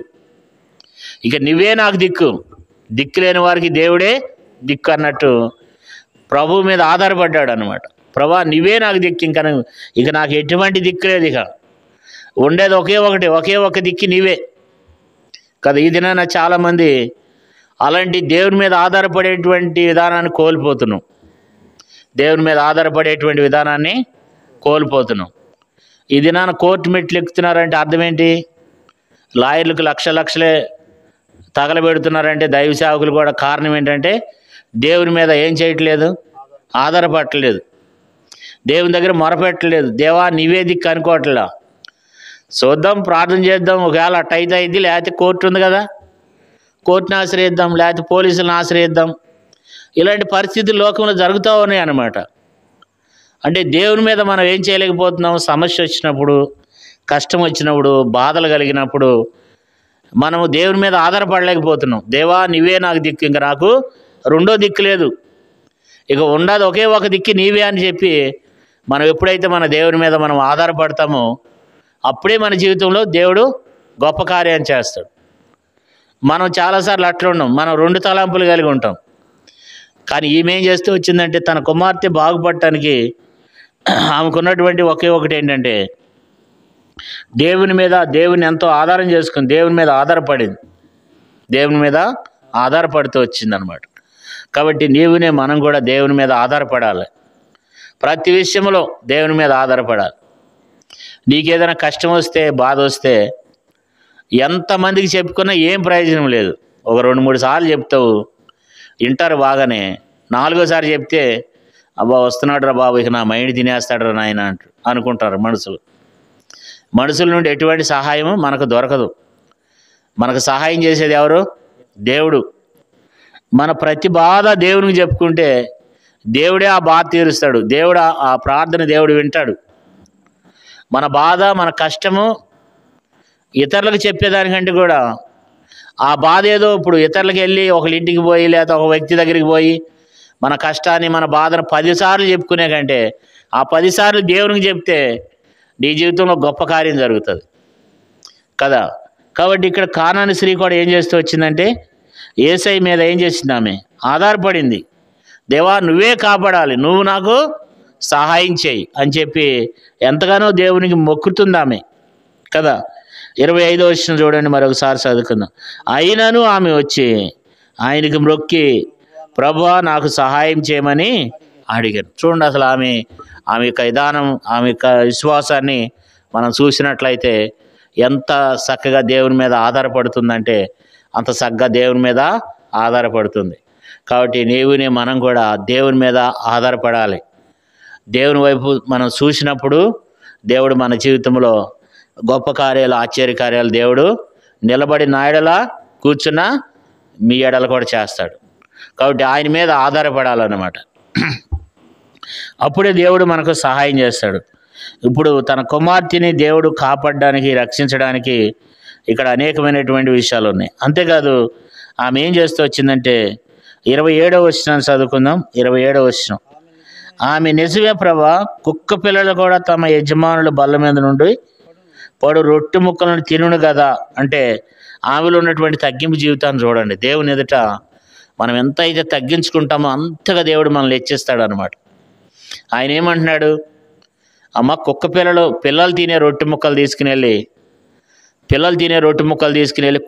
ఇక నువ్వే నాకు దిక్కు, దిక్కు లేని వారికి దేవుడే దిక్కు అన్నట్టు ప్రభువు మీద ఆధారపడ్డాడు అనమాట. ప్రభా నువ్వే నాకు దిక్కు, ఇక నాకు ఎటువంటి దిక్కు లేదు, ఇక ఉండేది ఒకే ఒక దిక్కు నీవే కదా. ఈ దినాన చాలామంది అలాంటి దేవుని మీద ఆధారపడేటువంటి విధానాన్ని కోల్పోతున్నాం. దేవుని మీద ఆధారపడేటువంటి విధానాన్ని కోల్పోతున్నాం. ఈ దినాన కోర్టు మెట్లు ఎక్కుతున్నారంటే అర్థం ఏంటి? లాయర్లకు లక్షలే తగలబెడుతున్నారంటే దైవ సేవకులు కూడా కారణం ఏంటంటే దేవుని మీద ఏం చేయట్లేదు, ఆధారపడట్లేదు, దేవుని దగ్గర మొరపెట్టలేదు. దేవా నీవే దిక్కు అనుకోవట్లా. చూద్దాం, ప్రార్థన చేద్దాం, ఒకవేళ అట్ట అయితే అయింది, లేకపోతే కోర్టు ఉంది కదా, కోర్టుని ఆశ్రయిద్దాం, లేకపోతే పోలీసులను ఆశ్రయిద్దాం. ఇలాంటి పరిస్థితులు లోకంలో జరుగుతూ ఉన్నాయి అన్నమాట. అంటే దేవుని మీద మనం ఏం చేయలేకపోతున్నాం. సమస్య వచ్చినప్పుడు, కష్టం వచ్చినప్పుడు, బాధలు కలిగినప్పుడు మనము దేవుని మీద ఆధారపడలేకపోతున్నాం. దేవా నీవే నాకు దిక్కు, ఇంకా నాకు రెండో దిక్కు లేదు, ఇక ఉండదు ఒకే ఒక దిక్కు నీవే అని చెప్పి మనం ఎప్పుడైతే మన దేవుని మీద మనం ఆధారపడతామో అప్పుడే మన జీవితంలో దేవుడు గొప్ప కార్యం చేస్తాడు. మనం చాలాసార్లు అట్లా ఉన్నాం, మనం 2 తలంపులు కలిగి ఉంటాం. కానీ ఈమె ఏం చేస్తూ వచ్చిందంటే తన కుమార్తె బాగుపడటానికి ఆమెకున్నటువంటి ఒకటి ఏంటంటే దేవుని ఎంతో ఆధారం చేసుకుని దేవుని మీద ఆధారపడింది, దేవుని మీద ఆధారపడుతూ వచ్చిందనమాట. కాబట్టి మనం కూడా దేవుని మీద ఆధారపడాలి. ప్రతి విషయంలో దేవుని మీద ఆధారపడాలి. నీకేదైనా కష్టం వస్తే, బాధ వస్తే ఎంతమందికి చెప్పుకున్నా ఏం ప్రయోజనం లేదు. ఒక 2-3 సార్లు చెప్తావు, వింటారు బాగానే, 4వ సారి చెప్తే అబ్బా వస్తున్నాడు రా బాబు, ఇక నా మైండ్ తినేస్తాడు రా నాయన అనుకుంటారు మనుషులు. మనుషుల నుండి ఎటువంటి సహాయము మనకు దొరకదు. మనకు సహాయం చేసేది ఎవరు? దేవుడు. మన ప్రతి బాధ దేవునికి చెప్పుకుంటే దేవుడే ఆ బాధ తీరుస్తాడు. దేవుడు ఆ ప్రార్థన దేవుడు వింటాడు. మన బాధ, మన కష్టము ఇతరులకు చెప్పేదానికంటే కూడా ఆ బాధ ఏదో ఇప్పుడు ఇతరులకు వెళ్ళి ఒకళ్ళ ఇంటికి పోయి లేదా ఒక వ్యక్తి దగ్గరికి పోయి మన కష్టాన్ని, మన బాధను 10 సార్లు చెప్పుకునే కంటే ఆ 10 సార్లు దేవునికి చెప్తే నీ జీవితంలో గొప్ప కార్యం జరుగుతుంది కదా. కాబట్టి ఇక్కడ కానాని స్త్రీ కూడా ఏం చేస్తూ వచ్చిందంటే యేసయ్య మీద ఏం చేసింది? ఆమె ఆధారపడింది. దేవా నువ్వే కాపాడాలి, నువ్వు నాకు సహాయం చేయి అని చెప్పి ఎంతగానో దేవునికి మొక్కుతుంది ఆమె కదా. 25వ వచనం చూడండి, మరొకసారి చదువుకుందాం. అయినను ఆమె వచ్చి ఆయనకి మొక్కి ప్రభువా నాకు సహాయం చేయమని అడిగాను. చూడండి అసలు ఆమె యొక్క విధానం, ఆమె యొక్క విశ్వాసాన్ని మనం చూసినట్లయితే ఎంత చక్కగా దేవుని మీద ఆధారపడుతుందంటే అంత చక్కగా దేవుని మీద ఆధారపడుతుంది. కాబట్టి మనం కూడా దేవుని మీద ఆధారపడాలి. దేవుని వైపు మనం చూసినప్పుడు దేవుడు మన జీవితంలో గొప్ప కార్యాలు, ఆశ్చర్య కార్యాలు దేవుడు నిలబడి నా ఎడల కూర్చున్న మీ ఎడల కూడా చేస్తాడు. కాబట్టి ఆయన మీద ఆధారపడాలన్నమాట. అప్పుడే దేవుడు మనకు సహాయం చేస్తాడు. ఇప్పుడు తన కుమార్తెని దేవుడు కాపాడడానికి, రక్షించడానికి ఇక్కడ అనేకమైనటువంటి విషయాలు ఉన్నాయి. అంతేకాదు ఆమె ఏం చేస్తూ వచ్చిందంటే 27వ వచనం చదువుకుందాం. 27వ వచనం. ఆమె నిజమే ప్రభా, కుక్క పిల్లలు కూడా తమ యజమానుల బల్ల మీద నుండి పడు రొట్టె ముక్కలను తినును కదా. అంటే ఆమెలో ఉన్నటువంటి తగ్గింపు జీవితాన్ని చూడండి. దేవుని ఎదుట మనం ఎంత అయితే తగ్గించుకుంటామో అంతగా దేవుడు మనల్ని హెచ్చిస్తాడు అనమాట. ఆయన ఏమంటున్నాడు? అమ్మ కుక్క పిల్లలు తినే రొట్టె ముక్కలు తీసుకుని వెళ్ళి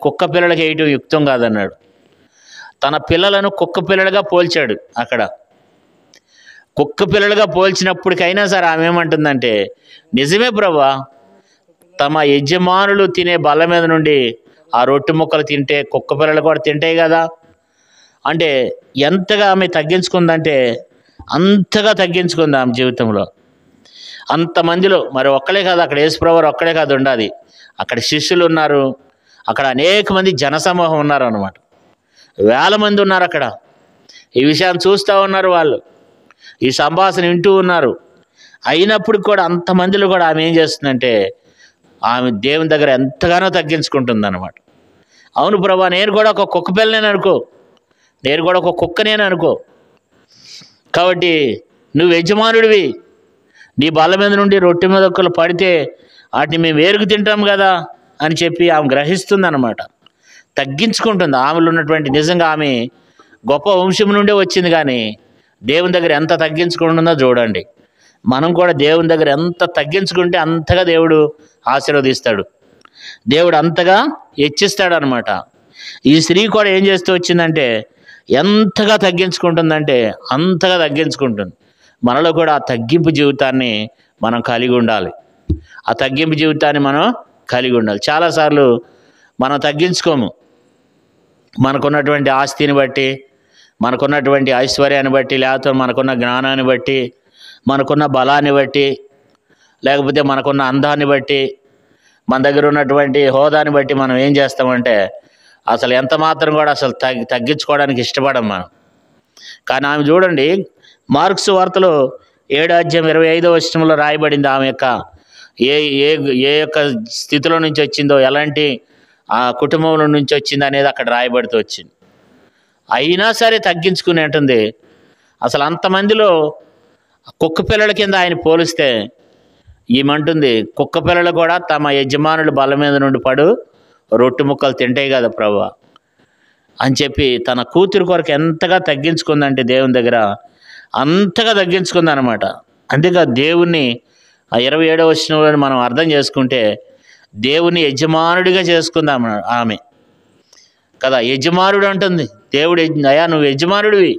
కుక్క పిల్లలకి వేయటం యుక్తం కాదన్నాడు. తన పిల్లలను కుక్క పిల్లలుగా పోల్చాడు. అక్కడ కుక్క పిల్లలుగా పోల్చినప్పటికైనా సరే ఆమె ఏమంటుందంటే నిజమే ప్రభా, తమ యజమానులు తినే బల్ల మీద నుండి ఆ రొట్టె ముక్కలు తింటే కుక్క పిల్లలు కూడా తింటాయి కదా. అంటే ఎంతగా ఆమె తగ్గించుకుందంటే అంతగా తగ్గించుకుంది ఆమె జీవితంలో. అంతమందిలో మరి ఒక్కడే కాదు, అక్కడ యేసుప్రభువు ఒక్కడే కాదు ఉండాలి, అక్కడ శిష్యులు ఉన్నారు, అక్కడ అనేక మంది జనసమూహం ఉన్నారు అన్నమాట. వేల మంది ఉన్నారు అక్కడ. ఈ విషయాన్ని చూస్తూ ఉన్నారు, వాళ్ళు ఈ సంభాషణ వింటూ ఉన్నారు. అయినప్పుడు కూడా అంతమందిలో కూడా ఆమె ఏం చేస్తుందంటే ఆమె దేవుని దగ్గర ఎంతగానో తగ్గించుకుంటుంది అన్నమాట. అవును ప్రభా, నేను కూడా ఒక కుక్క పిల్లనే అనుకో, నేను కూడా ఒక కుక్కనేను అనుకో, కాబట్టి నువ్వు యజమానుడివి, నీ బల్ల మీద నుండి రొట్టె మీద ఒక్కలు పడితే వాటిని మేము వేరుకు తింటాం కదా అని చెప్పి ఆమె గ్రహిస్తుంది అన్నమాట. తగ్గించుకుంటుంది. ఆమెలో ఉన్నటువంటి నిజంగా ఆమె గొప్ప వంశం నుండే వచ్చింది, కానీ దేవుని దగ్గర ఎంత తగ్గించుకుంటుందో చూడండి. మనం కూడా దేవుని దగ్గర ఎంత తగ్గించుకుంటే అంతగా దేవుడు ఆశీర్వదిస్తాడు, దేవుడు అంతగా హెచ్చిస్తాడు అనమాట. ఈ స్త్రీ కూడా ఏం చేస్తూ వచ్చిందంటే ఎంతగా తగ్గించుకుంటుందంటే అంతగా తగ్గించుకుంటుంది. మనలో కూడా ఆ తగ్గింపు జీవితాన్ని మనం కలిగి ఉండాలి. ఆ తగ్గింపు జీవితాన్ని మనం కలిగి ఉండాలి. చాలాసార్లు మనం తగ్గించుకోము. మనకున్నటువంటి ఆస్తిని బట్టి, మనకున్నటువంటి ఐశ్వర్యాన్ని బట్టి, లేకపోతే మనకున్న జ్ఞానాన్ని బట్టి, మనకున్న బలాన్ని బట్టి, లేకపోతే మనకున్న అందాన్ని బట్టి, మన దగ్గర ఉన్నటువంటి హోదాని బట్టి మనం ఏం చేస్తామంటే అసలు ఎంత మాత్రం కూడా అసలు తగ్గించుకోవడానికి ఇష్టపడం మనం. కానీ ఆమె చూడండి, మార్క్స్ వార్తలో 7వ అధ్యాయం 25వ వచనంలో రాయబడింది ఆమె యొక్క ఏ యొక్క స్థితిలో నుంచి వచ్చిందో, ఎలాంటి ఆ కుటుంబంలో నుంచి వచ్చింది అనేది అక్కడ రాయబడుతూ వచ్చింది. అయినా సరే తగ్గించుకుని ఉంటుంది. అసలు అంతమందిలో కుక్క పిల్లల కింద ఆయన పోలిస్తే ఈమంటుంది కుక్క పిల్లలు కూడా తమ యజమానుల బల్ల మీద నుండి పడు రొట్టె ముక్కలు తింటాయి కదా ప్రభువా అని చెప్పి తన కూతురు కొరకు ఎంతగా తగ్గించుకుందంటే దేవుని దగ్గర అంతగా తగ్గించుకుంది అనమాట. అంతేగా దేవుణ్ణి ఆ 27వ వచనంలో మనం అర్థం చేసుకుంటే దేవుని యజమానుడిగా చేసుకుందాం ఆమె కదా. యజమానుడు అంటుంది దేవుడు, అయ్యా నువ్వు యజమానుడివి,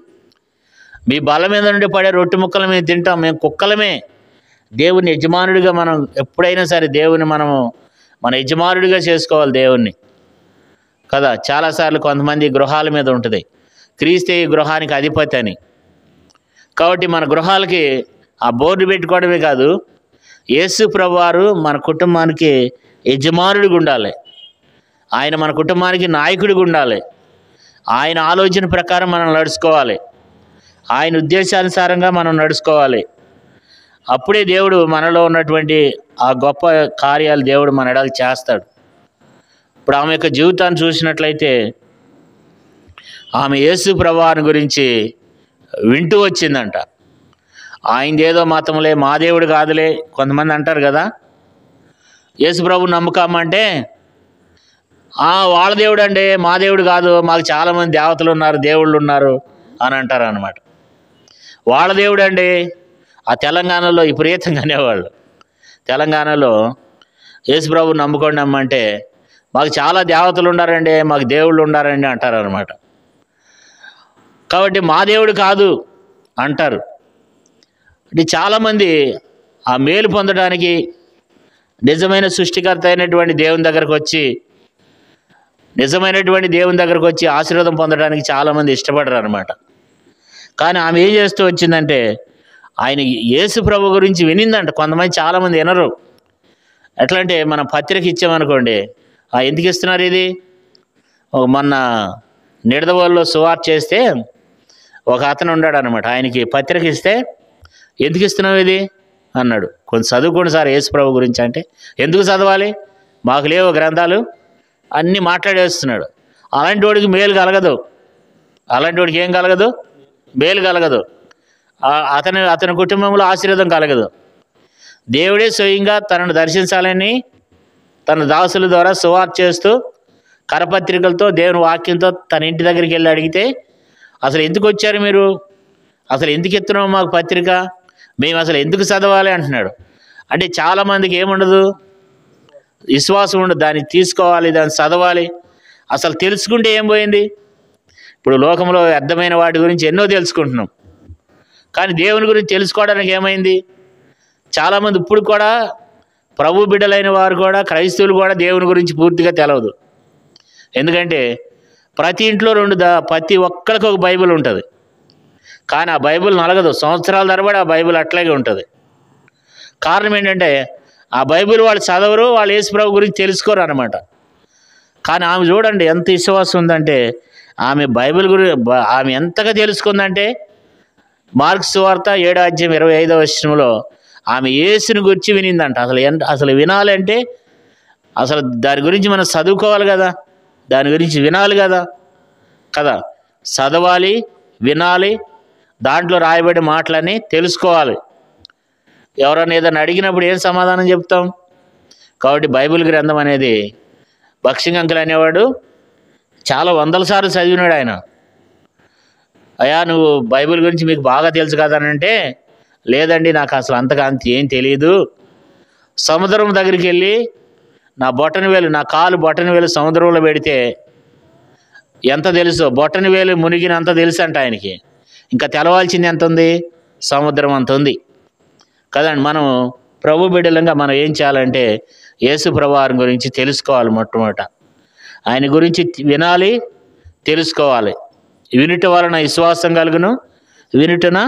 మీ బల మీద నుండి పడే రొట్టె ముక్కలు మేము తింటాం, మేము కుక్కలమే. దేవుని యజమానుడిగా మనం ఎప్పుడైనా సరే దేవుని మన యజమానుడిగా చేసుకోవాలి దేవుణ్ణి కదా. చాలాసార్లు కొంతమంది గృహాల మీద ఉంటుంది, క్రీస్తు ఈ గృహానికి అధిపతి అని. కాబట్టి మన గృహాలకి ఆ బోర్డు పెట్టుకోవడమే కాదు, యేసు ప్రభువారు మన కుటుంబానికి యజమానుడిగా ఉండాలి. ఆయన మన కుటుంబానికి నాయకుడిగా ఉండాలి. ఆయన ఆలోచన ప్రకారం మనం నడుచుకోవాలి. ఆయన ఉద్దేశానుసారంగా మనం నడుచుకోవాలి. అప్పుడే దేవుడు మనలో ఉన్నటువంటి ఆ గొప్ప కార్యాలు దేవుడు మన ఎడల చేస్తాడు. ఇప్పుడు ఆమె యొక్క జీవితాన్ని చూసినట్లయితే ఆమె యేసు ప్రభువారి గురించి వింటూ వచ్చిందంట. ఆయనదేదో మతంలే, మా దేవుడు కాదులే. కొంతమంది అంటారు కదా, యేసు ప్రభు నమ్మకమంటే వాళ్ళ దేవుడు అండి, మా దేవుడు కాదు, మాకు చాలామంది దేవతలు ఉన్నారు, దేవుళ్ళు ఉన్నారు అని అంటారు అన్నమాట. వాళ్ళ దేవుడు అండి, ఆ తెలంగాణలో విపరీతంగా అనేవాళ్ళు. తెలంగాణలో యేసు ప్రభు నమ్ముకోండి అమ్మంటే మాకు చాలా దేవతలు ఉన్నారండి, మాకు దేవుళ్ళు ఉన్నారండి అంటారు అనమాట. కాబట్టి మా దేవుడు కాదు అంటారు. అంటే చాలామంది ఆ మేలు పొందడానికి నిజమైన సృష్టికర్త అయినటువంటి దేవుని దగ్గరకు వచ్చి, నిజమైనటువంటి దేవుని దగ్గరకు వచ్చి ఆశీర్వాదం పొందడానికి చాలామంది ఇష్టపడరు అనమాట. కానీ ఆమె ఏం చేస్తూ వచ్చిందంటే, ఆయన యేసు ప్రభు గురించి వినిందంట. కొంతమంది చాలామంది వినరు. ఎట్లా అంటే, మనం పత్రిక ఇచ్చామనుకోండి, ఎందుకు ఇస్తున్నారు ఇది? మొన్న నిడదవోలులో సువార్త చేస్తే ఒక అతను ఉన్నాడు అనమాట. ఆయనకి పత్రిక ఇస్తే, ఎందుకు ఇస్తున్నావు ఇది అన్నాడు. కొంచెం చదువుకోండి సార్ యేసు ప్రభు గురించి అంటే, ఎందుకు చదవాలి, మాకు లేవు గ్రంథాలు అన్నీ మాట్లాడేస్తున్నాడు. అలాంటి వాడికి మేలు కలగదు. అలాంటి వాడికి ఏం కలగదు? మేలు కలగదు. అతని కుటుంబంలో ఆశీర్వాదం కలగదు. దేవుడే స్వయంగా తనను దర్శించాలని తన దాసుల ద్వారా సువార్త చేస్తూ కరపత్రికలతో దేవుని వాక్యంతో తన ఇంటి దగ్గరికి వెళ్ళి అడిగితే, అసలు ఎందుకు వచ్చారు మీరు, అసలు ఎందుకు ఎత్తున్నాం మాకు పత్రిక, మేము అసలు ఎందుకు చదవాలి అంటున్నాడు. అంటే చాలామందికి ఏముండదు, విశ్వాసం ఉండదు. దాన్ని తీసుకోవాలి, దాన్ని చదవాలి. అసలు తెలుసుకుంటే ఏం పోయింది? ఇప్పుడు లోకంలో వ్యర్థమైన వాటి గురించి ఎన్నో తెలుసుకుంటున్నాం, కానీ దేవుని గురించి తెలుసుకోవడానికి ఏమైంది? చాలామంది ఇప్పుడు కూడా ప్రభు బిడ్డలైన వారు కూడా, క్రైస్తవులు కూడా దేవుని గురించి పూర్తిగా తెలవదు. ఎందుకంటే ప్రతి ఇంట్లో ప్రతి ఒక్కరికి ఒక బైబిల్ ఉంటుంది, కానీ ఆ బైబిల్ నలగదు. సంవత్సరాల తరబడి ఆ బైబిల్ అట్లాగే ఉంటుంది. కారణం ఏంటంటే ఆ బైబిల్ వాళ్ళు చదవరు, వాళ్ళు యేసు ప్రభు గురించి తెలుసుకోరు అనమాట. కానీ ఆమె చూడండి ఎంత విశ్వాసం ఉందంటే, ఆమె బైబిల్ ఆమె ఎంతగా తెలుసుకుందంటే, మార్క్స్ సువార్త 7:25 ఆమె యేసుని గురించి వినిందంట. అసలు వినాలంటే అసలు దాని గురించి మనం చదువుకోవాలి కదా, దాని గురించి వినాలి కదా. చదవాలి, వినాలి, దాంట్లో రాయబడి మాటలని తెలుసుకోవాలి. ఎవరైనా ఏదైనా అడిగినప్పుడు ఏం సమాధానం చెప్తాం? కాబట్టి బైబిల్ గ్రంథం అనేది బక్షింగ్ అంకుల్ అనేవాడు చాలా వందల సార్లు చదివినాడు ఆయన. అయ్యా నువ్వు బైబిల్ గురించి మీకు బాగా తెలుసు కదా అని అంటే, లేదండి నాకు అసలు అంతగా ఏం తెలియదు. సముద్రం దగ్గరికి వెళ్ళి నా కాలు బొటన వేలు సముద్రంలో పెడితే ఎంత తెలుసో, బొటన వేలు మునిగినంత తెలుసు అంట ఆయనకి. ఇంకా తెలవాల్సింది ఎంత ఉంది? సముద్రం అంత ఉంది కదండి. మనం ప్రభు బిడ్డలంగా మనం ఏం చేయాలంటే, యేసు ప్రభువారి గురించి తెలుసుకోవాలి. మొట్టమొదట ఆయన గురించి వినాలి, తెలుసుకోవాలి. వినుట వలన విశ్వాసం కలుగును, వినుటను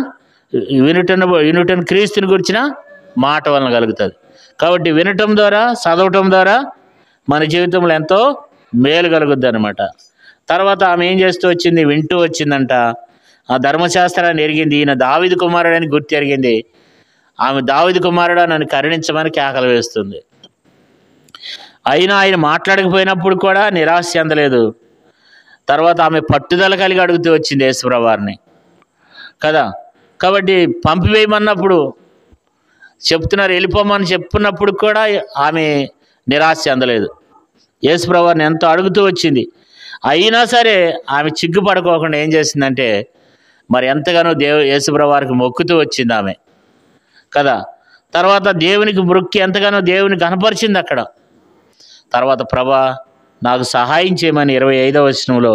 క్రీస్తుని గురించిన మాట వలన కలుగుతుంది. కాబట్టి వినటం ద్వారా, చదవటం ద్వారా మన జీవితంలో ఎంతో మేలు కలుగుద్ది అనమాట. తర్వాత ఆమె ఏం చేస్తూ వచ్చింది? వింటూ వచ్చిందంట. ఆ ధర్మశాస్త్రాన్ని ఎరిగింది. ఈయన దావీదు కుమారుడని గుర్తు ఎరిగింది. ఆమె దావీదు కుమారుడా నన్ను కరుణించమని కేకలు వేస్తుంది. అయినా ఆయన మాట్లాడకపోయినప్పుడు కూడా నిరాశ చెందలేదు. తర్వాత ఆమె పట్టుదల కలిగి అడుగుతూ వచ్చింది యేసు ప్రభువారిని కదా. కాబట్టి పంపివేయమన్నప్పుడు చెప్తున్నారు, వెళ్ళిపోమని చెప్పున్నప్పుడు కూడా ఆమె నిరాశ చెందలేదు. యేసు ప్రభువారిని ఎంతో అడుగుతూ వచ్చింది. అయినా సరే ఆమె చిగ్గుపడుకోకుండా ఏం చేసిందంటే, మరి ఎంతగానో యేసు ప్రభువారికి మొక్కుతూ వచ్చింది ఆమె కదా. తర్వాత దేవునికి మొక్కి ఎంతగానో దేవుని కనపరిచింది అక్కడ. తర్వాత ప్రభా నాకు సహాయం చేయమని 25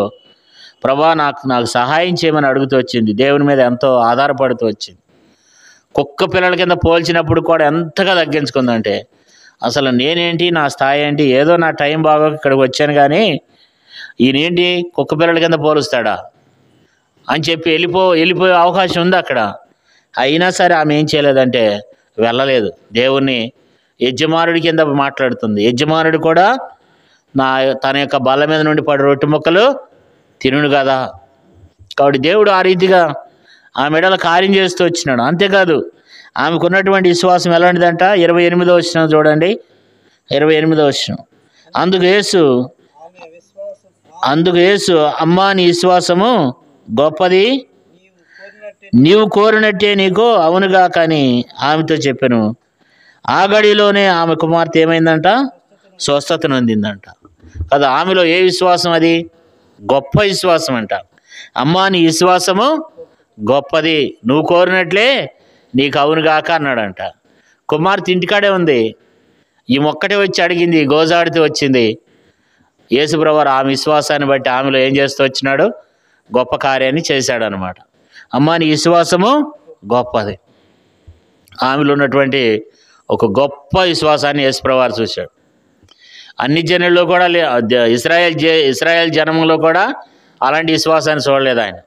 ప్రభా నాకు సహాయం చేయమని అడుగుతూ వచ్చింది. దేవుని మీద ఎంతో ఆధారపడుతూ వచ్చింది. కుక్క పిల్లల కింద పోల్చినప్పుడు కూడా ఎంతగా తగ్గించుకుందంటే, అసలు నేనేంటి, నా స్థాయి ఏంటి, ఏదో నా టైం బాగా ఇక్కడికి వచ్చాను కానీ ఈయనేంటి కుక్క పిల్లల కింద పోలుస్తాడా అని చెప్పి వెళ్ళిపోయే అవకాశం ఉంది అక్కడ. అయినా సరే ఆమె ఏం చేయలేదంటే వెళ్ళలేదు. దేవుణ్ణి యజమానుడి కింద మాట్లాడుతుంది. యజమానుడు కూడా తన యొక్క బల్ల మీద నుండి పడి రొట్టె ముక్కలు తినును కదా. కాబట్టి దేవుడు ఆ రీతిగా ఆమె మెడల కార్యం చేస్తూ వచ్చినాడు. అంతేకాదు ఆమెకున్నటువంటి విశ్వాసం ఎలాంటిదంట? 28వ వచనం చూడండి. 28వ వచనం. అందుకు యేసు అమ్మా, నీ విశ్వాసము గొప్పది, నీవు కోరినట్టే నీకు అవునుగా కానీ ఆమెతో చెప్పాను. ఆ గడిలోనే ఆమె కుమార్తె ఏమైందంట? స్వస్థత నొందిందంట కదా. ఆమెలో ఏ విశ్వాసం అది? గొప్ప విశ్వాసం అంట. అమ్మా, నీ విశ్వాసము గొప్పది, నువ్వు కోరినట్లే నీకు అవునుగాక అన్నాడంట. కుమార్తె ఇంటికాడే ఉంది. ఈ మొక్కటే వచ్చి అడిగింది, గోజాడితే వచ్చింది. యేసుప్రభువారు ఆమె విశ్వాసాన్ని బట్టి ఆమెలో ఏం చేస్తూ వచ్చినాడు? గొప్ప కార్యాన్ని చేశాడు అనమాట. అమ్మా, నీ విశ్వాసము గొప్పది. ఆమెలో ఉన్నటువంటి ఒక గొప్ప విశ్వాసాన్ని యేసుప్రభువారు చూశాడు. అన్ని జనుల్లో కూడా ఇశ్రాయేల్ జనంలో కూడా అలాంటి విశ్వాసాన్ని చూడలేదు ఆయన.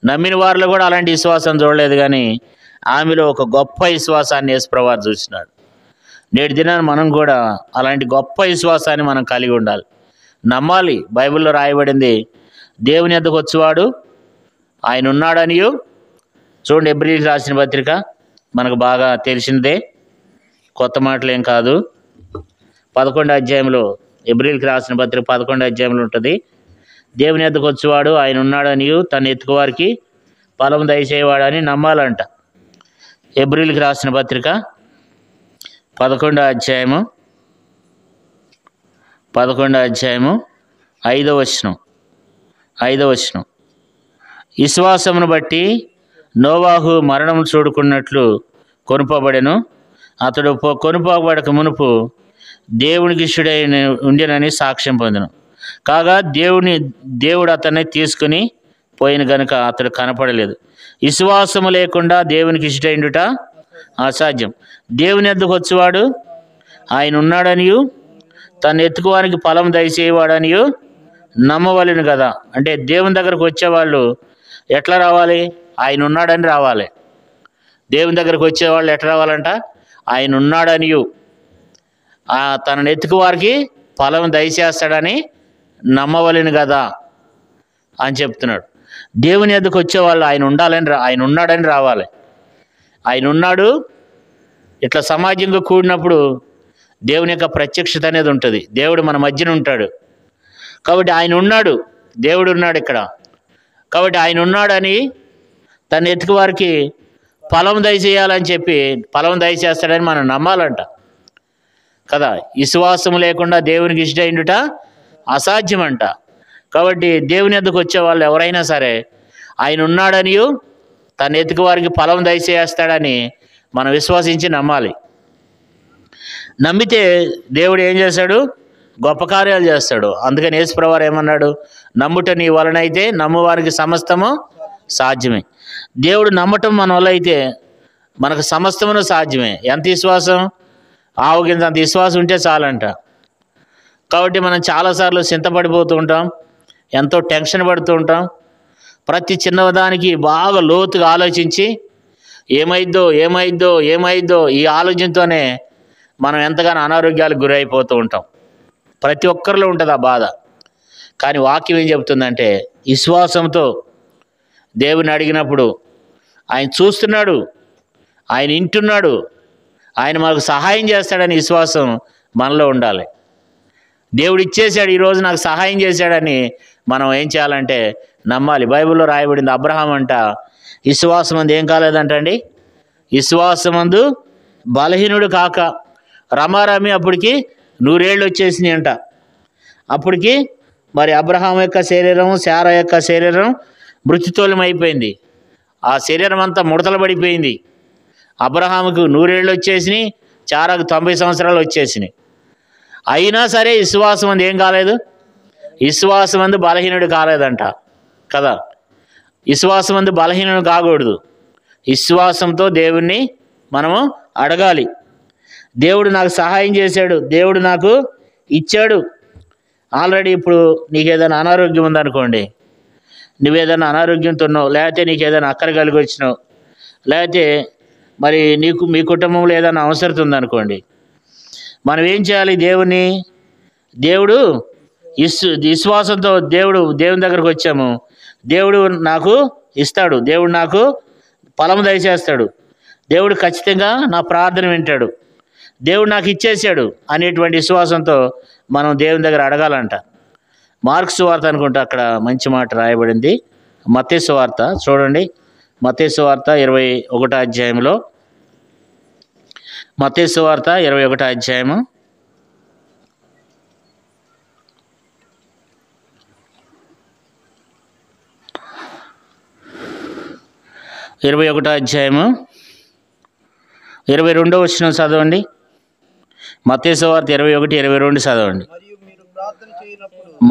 నమ్మిన వారిలో కూడా అలాంటి విశ్వాసం చూడలేదు. కానీ ఆమెలో ఒక గొప్ప విశ్వాసాన్ని యేసుప్రభువారు చూసినాడు. నేటి దినాన్ని మనం కూడా అలాంటి గొప్ప విశ్వాసాన్ని మనం కలిగి ఉండాలి, నమ్మాలి. బైబిల్లో రాయబడింది, దేవుని యొద్దకు వచ్చేవాడు ఆయన ఉన్నాడనియు. చూడండి, ఎబ్రీయులకు రాసిన పత్రిక మనకు బాగా తెలిసిందే, కొత్త మాటలేం కాదు. 11వ అధ్యాయంలో, ఎబ్రీయులకు రాసిన పత్రిక 11వ అధ్యాయంలో ఉంటుంది. దేవుని యొద్దకు వచ్చేవాడు ఆయన ఉన్నాడనియు, తన ఎత్తుకువారికి ఫలం దయచేవాడని నమ్మాలంట. ఎబ్రీయులకు రాసిన పత్రిక 11వ అధ్యాయము 5వ వచనం. విశ్వాసమును బట్టి నోవాహు మరణం చూడుకున్నట్లు కొనుపబడెను. అతడు కొనుపబడక మునుపు దేవునికి ఇష్టుడై ఉండెనని సాక్ష్యం పొందెను. కాగా దేవుడు అతన్ని తీసుకుని పోయిన గనుక అతడు కనపడలేదు. విశ్వాసము లేకుండా దేవునికి ఇష్టుడైండుట అసాధ్యం. దేవుని యొద్దకు వచ్చేవాడు ఆయన ఉన్నాడనియు, తను ఎత్తుకోవానికి ఫలం దయచేయవాడనియు నమ్మవలెను కదా. అంటే దేవుని దగ్గరకు వచ్చేవాళ్ళు ఎట్లా రావాలి? ఆయన ఉన్నాడని రావాలి. దేవుని దగ్గరకు వచ్చేవాళ్ళు ఎట్లా రావాలంట? ఆయన ఉన్నాడనియు, తనను ఎత్తుకువారికి ఫలం దయచేస్తాడని నమ్మవలెను కదా అని చెప్తున్నాడు. దేవుని యొద్దకు వచ్చేవాళ్ళు ఆయన ఉన్నాడని రావాలి. ఆయన ఉన్నాడు. ఇట్లా సమాజంగా కూడినప్పుడు దేవుని యొక్క ప్రత్యక్షత అనేది ఉంటుంది. దేవుడు మన మధ్యన ఉంటాడు. కాబట్టి ఆయన ఉన్నాడు, దేవుడు ఉన్నాడు ఇక్కడ. కాబట్టి ఆయన ఉన్నాడని తన ఎత్తుకు వారికి ఫలం దయచేయాలని చెప్పి ఫలం దయచేస్తాడని మనం నమ్మాలంట కదా. విశ్వాసం లేకుండా దేవునికి ఇష్టమైండుట అసాధ్యమంట. కాబట్టి దేవుని యొద్దకు వచ్చే వాళ్ళు ఎవరైనా సరే ఆయన ఉన్నాడనియు, తన ఎత్తుకు వారికి ఫలం దయచేస్తాడని మనం విశ్వసించి నమ్మాలి. నమ్మితే దేవుడు ఏం చేశాడు? గొప్ప కార్యాలు చేస్తాడు. అందుకని యేసుప్రభువారు ఏమన్నాడు? నమ్ముట నీ వలనైతే నమ్మువారికి సమస్తము సాధ్యమే. దేవుడు నమ్మటం మన వల్ల అయితే మనకు సమస్తమును సాధ్యమే. ఎంత విశ్వాసం? ఆవుకింత అంత విశ్వాసం ఉంటే చాలంట. కాబట్టి మనం చాలాసార్లు చింతపడిపోతూ ఉంటాం, ఎంతో టెన్షన్ పడుతూ ఉంటాం. ప్రతి చిన్నదానికి బాగా లోతుగా ఆలోచించి ఏమైద్దో ఈ ఆలోచనతోనే మనం ఎంతగానో అనారోగ్యాలకు గురైపోతూ ఉంటాం. ప్రతి ఒక్కరిలో ఉంటుంది ఆ బాధ. కానీ వాక్యం ఏం చెబుతుందంటే, విశ్వాసంతో దేవుని అడిగినప్పుడు ఆయన చూస్తున్నాడు, ఆయన వింటున్నాడు, ఆయన మనకు సహాయం చేస్తాడని విశ్వాసం మనలో ఉండాలి. దేవుడు ఇచ్చేశాడు, ఈరోజు నాకు సహాయం చేశాడని మనం ఏం చేయాలంటే నమ్మాలి. బైబిల్లో రాయబడింది, అబ్రహాం అంట విశ్వాసమందు ఏం కాలేదంటండి? విశ్వాసమందు బలహీనుడు కాక రమారమి అప్పటికి 100 ఏళ్ళు వచ్చేసినాయి అంట. అప్పటికి మరి అబ్రహాం యొక్క శరీరం, శారా యొక్క శరీరం మృత్యుతోలం అయిపోయింది. ఆ శరీరం అంతా ముడతలు పడిపోయింది. అబ్రహాముకు 100 ఏళ్ళు వచ్చేసినాయి, శారాకు 90 సంవత్సరాలు వచ్చేసినాయి. అయినా సరే విశ్వాసం అందు ఏం కాలేదు? విశ్వాసం అందు బలహీనుడు కాలేదంట కదా. విశ్వాసం అందు బలహీనుడు కాకూడదు. విశ్వాసంతో దేవుణ్ణి మనము అడగాలి. దేవుడు నాకు సహాయం చేశాడు, దేవుడు నాకు ఇచ్చాడు. ఆల్రెడీ ఇప్పుడు నీకు ఏదైనా అనారోగ్యం ఉందనుకోండి, నువ్వేదైనా అనారోగ్యంతో ఉన్నావు, లేకపోతే నీకు ఏదైనా అక్కర కలిగి వచ్చినావు, లేకపోతే మరి మీ కుటుంబంలో ఏదైనా అవసరం ఉందనుకోండి, మనం ఏం చేయాలి? దేవుడు విశ్వాసంతో దేవుని దగ్గరకు వచ్చాము, దేవుడు నాకు ఇస్తాడు, దేవుడు నాకు ఫలం దయచేస్తాడు, దేవుడు ఖచ్చితంగా నా ప్రార్థన వింటాడు, దేవుడు నాకు ఇచ్చేసాడు అనేటువంటి విశ్వాసంతో మనం దేవుని దగ్గర అడగాలంట. మార్కు సువార్త అనుకుంటా అక్కడ మంచి మాట రాయబడింది. మత్తయి సువార్త చూడండి, మత్తయి సువార్త 21వ అధ్యాయంలో, మత్తయి సువార్త 21వ అధ్యాయము 22వ వచనం చదవండి. మత్తయి సువార్త 21:22 చదవండి.